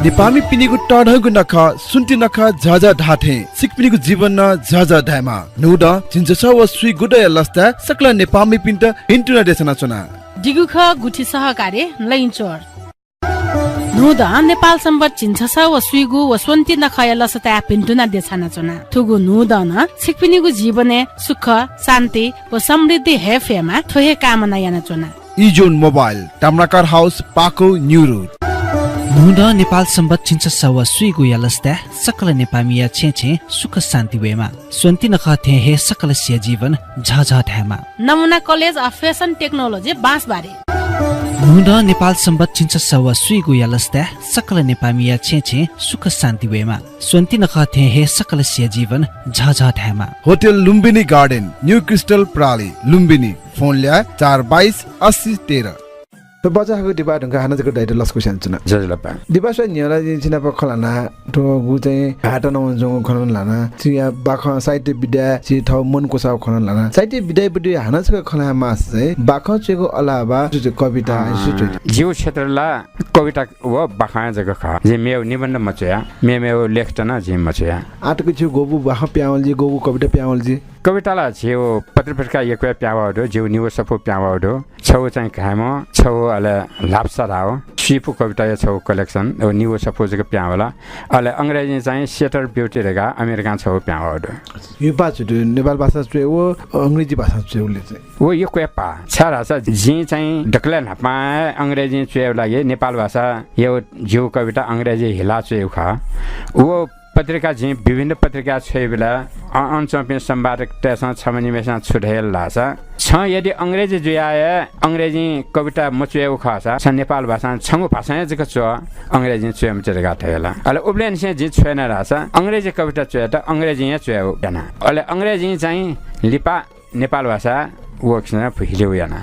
नेपामी पिनीको टढगु नख सुन्ति नख झाझा ढाठे सिकपिनीको जीवन न झाझा ढामा नुडा चिन्छ सव सुइगु द यालस्ता सकल नेपामी पिन्ट इन्टरनेट देशना चुना डिगुख गुठी सहकार्य लैनचोर नुदा नेपाल सम्बत चिन्छ व सुइगु व स्वन्ति नखय लसता पिन्टुना देछाना चुना थुगु नुदा न सिकपिनीको जीवने सुख शान्ति व समृद्धि हेफेमा थोहे कामना याना चुना इजोन मोबाइल टामराकार हाउस पाको न्यू रोड नुडा नेपाल सम्बत चिन्छ सव सुइगु यालस्ता सकल नेपामिया छेछे सुख शान्ति वेमा स्वन्ति नख थे हे सकल से जीवन झाझा ढामा नमुना college of fashion technology Bansbari नुडा नेपाल सम्बत चिन्छ सव सुइगु यालस्ता सकल नेपामिया छेछे सुख शान्ति वेमा स्वन्ति नख थे हे सकल से जीवन झाझा ढामा hotel Lumbini garden new crystal प्राली लुम्बिनी फोन ल्या 422 80 13 तो बच्चाको डिबा ढुङ्गा हाना चाहिँ डाइटर लस्को सानचुना जजलपा डिबा चाहिँ न्याला जिना प खलाना तो गु चाहिँ घाटा न जङ खलन लाना चिया बाख साहित्य विद्या छि ठ मनको साउ खलन लाना साहित्य विद्या बडी हाना चाहिँ खला मास चाहिँ बाख चेको अलावा जो कविता इन्स्टिट्युट जीव क्षेत्रला कविता व बाखा जग ख जे मेव निबन्ध मचया मेमेव लेखटना जे मचया आटको छु गोबु बाख प्यावल जी गोबु कविता प्यावल जी कविताला छेउ पत्रपत्रिका एक प्यावाडो जेउ निव सफो प्यावाडो छौ चाहिँ खाम छौ अले लाप्सा राव शिपु कविता छौ कलेक्सन ओ निव सफो जक प्यावला अले अंग्रेजी चाहिँ सेटर ब्युटी रेगा अमेरिकन छौ प्यावाडो यो पाछु नेपाल भाषा छु ओ अंग्रेजी भाषा छु उले चाहिँ वो यो क्वेपा छरा छ जी चाहिँ डक्ले नपा अंग्रेजी छु लागि नेपाल भाषा यो जिउ कविता अंग्रेजी हिला छु खा वो पत्रिका जी विभिन्न पत्रिका छ बेला अनचम्पियन सम्पादक त्यसमा छमनिमेसा छुटेल लासा छ यदि अंग्रेजी जुयाए अंग्रेजी कविता मचुएउ खासा छ नेपाल भाषा छंगु भाषा जक छ अंग्रेजी छुएम चरेगा थेला अले उब्लेन से जी छुएन रासा अंग्रेजी कविता छुए त अंग्रेजी छुएउ याना अले अंग्रेजी चाहिँ लिपा नेपाल भाषा वक्सना फुहिलेउ याना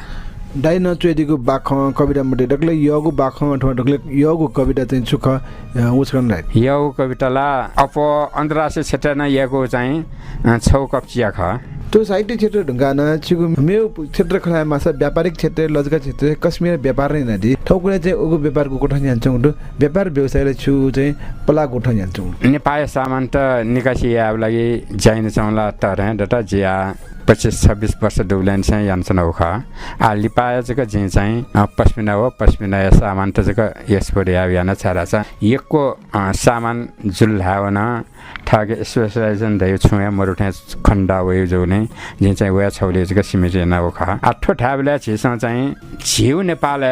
डाइन चेदिको बाख कविता मटे डक्ले यगु बाख अथवा डक्ले यगु कविता चाहिँ सुख उछकन राइ यगु कविताला अप अन्तर्राष्ट्रिय क्षेत्र न यगु चाहिँ छौ कप्चिया ख तो साहित्य क्षेत्र ढुङ्गाना छिगु मेउ क्षेत्र खला मासा व्यापारिक क्षेत्र लजका क्षेत्र कश्मीर व्यापार नै नदी ठौकुले चाहिँ ओगु व्यापारको कोठा जान्छौँ व्यापार व्यवसायले छु चाहिँ पला कोठा जान्छौँ नेपाल सामान त निकासी याब लागि जाइन चाउला तर डटा जिया 25-26 वर्ष डुब्लेन चाहिँ यान्छन् ओखा आ लिपाया चाहिँ चाहिँ पश्मिना हो पश्मिना सामान त चाहिँ एक्सपोर्ट या याना छरा छ यको सामान जुल्हावन ठगे स्पेशलाइजेसन दय छुया मरुठे खण्डा वयो जोने जे चाहिँ वया छौले चाहिँ सिमेटे न ओखा आठो ठाबले छिसा चाहिँ छिउ नेपाल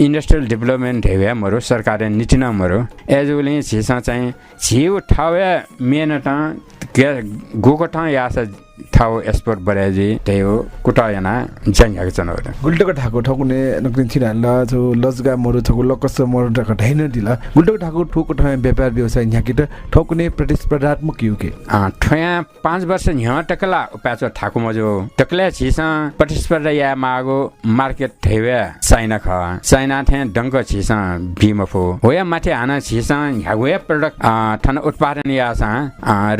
इन्डस्ट्रियल डेभलपमेन्ट हेवे मरु सरकारले नीति न मरु एजुले छिसा चाहिँ छिउ ठावे मेनटा गोकटा यास थाउ एक्सपोर्ट बरेजी तेयो कुटायना जंगाक चनोर गुल्टको ठाको ठकुने नक्तिन छिराल जो लजगा मरु ठको लकस मरु ढक ढैन दिला गुल्टको ठाको ठोको ठ व्यापार व्यवसाय न्याकिट ठकुने प्रतिस्पर्धात्मक युके ठया 5 वर्ष न्या टकला उपाचो ठाको मजो टकले छिसा प्रतिस्पर्धा या मागो मार्केट थेवे चाइना ख चाइना थे डंग छिसा बिमफो होया माथे आना छिसा ह्यावे प्रोडक्ट थन उत्पादन यासा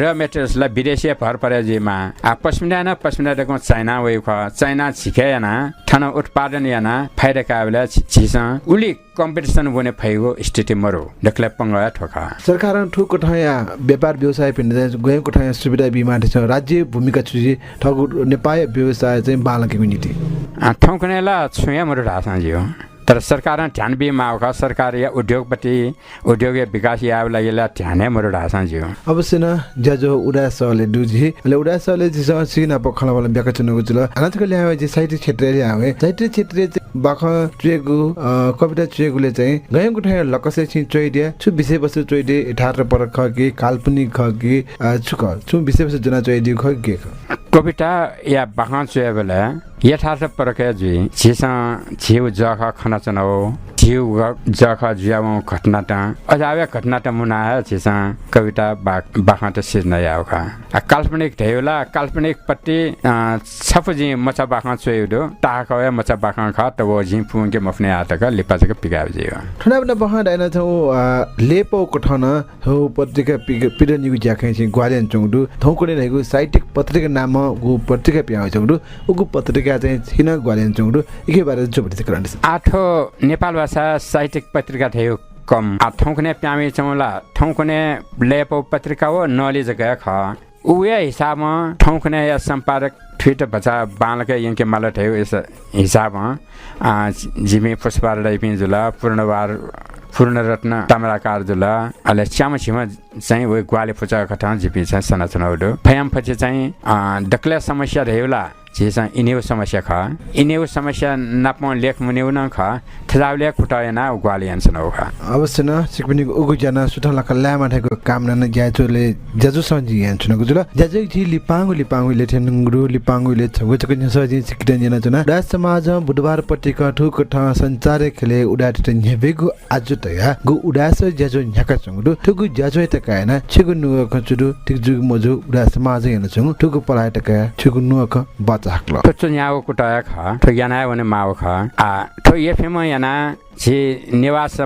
र मेटेरियल्स ला विदेशी भर परेजीमा पश्मिना पश्मिनाको चाइना वे ख चाइना छिकेना थन उत्पादन याना फाइदा काबला छिसा उली कम्पिटिसन बने फैगो स्थिति मरो डक्ले पंगया ठोका सरकार ठुको ठया व्यापार व्यवसाय पिन्ने गएको ठया सुविधा बिमा छ राज्य भूमिका छुजी ठगु नेपाल व्यवसाय चाहिँ बालकेको नीति ठौकनेला छुया मरो ढासा जियो तर सरकार ध्यान बिमा का सरकार या उद्योगपति उद्योग विकास या लागेला ध्यान मरो ढासा जियो अवश्य न जजो उडासले दुजी ले उडासले जिस सिना पखला वाला ब्याक चनको जुल अनाथको ल्याए जे साहित्य क्षेत्रले आवे साहित्य क्षेत्र बाख चेगु कविता चेगुले चाहिँ गएको ठाउँ लकसे छि चोइदिया छु विषय वस्तु चोइदे 18 परख के काल्पनिक ख के छु विषय वस्तु जना चोइदि ख के कविता या बाखा चोएबले यथार्थ प्रक्रिया जुई छिसा छिउ जख खना चनाओ छिउ जख जुयाम घटना त अजावे घटना त मुना छिसा कविता बाखा त सिर्न याउका काल्पनिक धेउला काल्पनिक पट्टी छपजी मचा बाखा चोइदो ताकवे मचा बाखा ख त वो जि पुंगे मफने आतक लिपाजक पिगाव जियो ठनाबना बहा दाइना थौ लेपो कठन हो पत्रिका पिरनिगु ज्याखे छि ग्वालेन चंगदु थौकोले रहेको साहित्यिक पत्रिका नाम गु पत्रिका प्याउ चंगदु उगु पत्रिका चाहिँ छिन ग्वालेन चंगदु एकै बारे जोबडी करन आठो नेपाल भाषा साहित्यिक पत्रिका थियो कम थौकने प्यामे चौला थौकने लेपो पत्रिका हो नले जगह ख उया हिसाबमा थौकने या सम्पादक ट्विटर बचा बालके यंके माला थियो यस हिसाबमा जिमे पुष्पार लाइपिन जुला पूर्णरत्न ताम्राकार जुला अले च्याम छिमा चाहिँ वे ग्वाले पुचा कथा जिपि चाहिँ सनाचनाउडो फयाम पछि चाहिँ डक्ले समस्या रहेला जेसा इनेउ समस्या ख इनेउ समस्या नाप्म लेख मुनेउ न ख थजावले खुटायना ग्वाले यान्सन हो ख अवश्य न सिकपिनी उगु जना सुठला कल्लामा ठेको काम न ज्याचोले ज्याजो सञ्जी यान्सन गुजुला ज्याजो जी लिपाङु लेथेनुङरु लिपाङुले छगुचक न्यसजी सिकिटन जना जना राज समाज बुधबार पत्रिका ठुक ठ संचार खेले उडाट न्हेबेगु आजु तया गु उडास ज्याजो न्याका छंगु ठुगु ज्याजो त कायना छिगु नुग खचुरु टिकजु मजु उडा समाज यान छंगु ठुगु पलाय त का छिगु नुग चाहलो तो न्याउ कुटाया खा तो याना वने माव खा तो ये फेमा याना जे निवास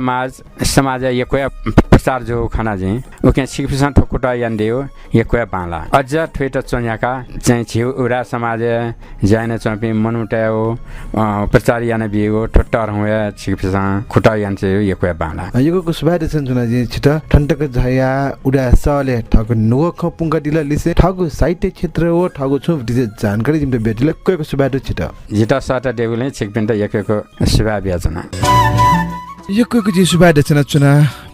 समाज ये कोया प्रचार जो खाना जे ओके सिकपिसन ठोकुटा यान देउ ये कोया बाला अझ ट्विटर चन्याका चाहिँ छिउ उडा समाज जाने चम्पी मनुटायो प्रचार याना बियो ठट्टर होया सिकपिसन खुटा यान चाहिँ ये कोया बाला यगो सुबादे सन्जुना जे छिटा ठन्टक झया उडा सले ठग नुग खपुंगा दिला लिसे ठग साहित्य क्षेत्र हो ठग छु दिजे जानकारी जिमते बेटिले कोको सुबादे छिटा जिता साटा देउले सिकपिन त यकेको सुबा बियाजना यकोको जे सुबादे चना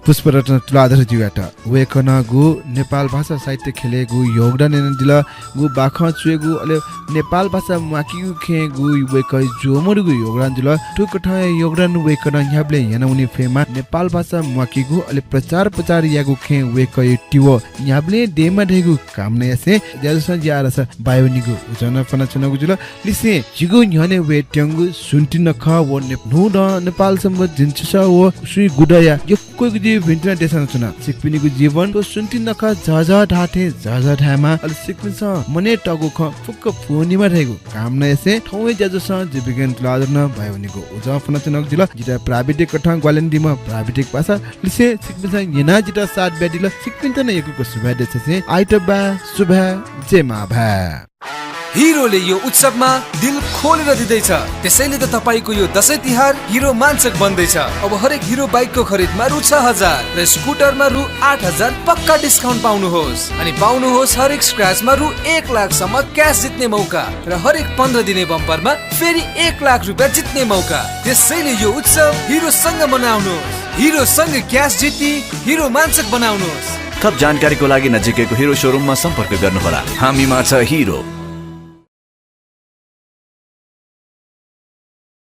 पुष्परत्न तुलाधर जिवाट वेकना गु नेपाल भाषा साहित्य खेले गु योगदान एन दिला गु बाखा चुएगु अले नेपाल भाषा माकिगु खे गु वेकै जोमरु गु योगदान दिला टुक ठाय योगदान वेकना ह्याब्ले याना उनी फेमा नेपाल भाषा माकिगु अले प्रचार यागु खे वेकै टिवो ह्याब्ले देमा धेगु काम न यासे ज्याजसन ज्यारस बायोनिगु जना फना चनगु जुल लिसे जिगु न्हने वेट्यंगु सुन्टिन ख वो नुड नेपाल सम्ब जिन्चसा वो सुई गुडया यक्को भिन्टना देशन चुना सिकपिनीको जीवन तो सुन्ति नखा झझ ढाटे झझ ढामा अल सिकपिन्छ मने टगु ख फुक्क फोनीमा रहेको काम न यसै ठौै ज्याजस जीविकन लादन भयोनिको उजा फन चनक जिल्ला जिता प्राविधिक कठा ग्वालेन्डीमा प्राविधिक भाषा लिसे सिकपिन्छ येना जिता सात बेदिल सिकपिन्त न यको सुभा देछसे आइतबा सुभा जेमा भा हिरोले यो उत्सवमा दिल खोलेर दिँदैछ त्यसैले त तपाईको यो दशैं तिहार हिरो मान्छक बन्दैछ अब हरेक हिरो बाइकको खरिदमा रु 6000 र स्कुटरमा रु 8000 पक्का डिस्काउन्ट पाउनुहोस् अनि पाउनुहोस् हरेक स्क्रैचमा रु 1 लाख सम्म क्याश जित्ने मौका र हरेक 15 दिने बम्परमा फेरि 1 लाख रुपैयाँ जित्ने मौका त्यसैले यो उत्सव हिरो सँग मनाउनुहोस् हिरो सँग क्याश जित्ती हिरो मान्छक बनाउनुहोस् थप जानकारीको लागि नजिकैको हिरो शोरूममा सम्पर्क गर्नुहोला हामीमा छ हिरो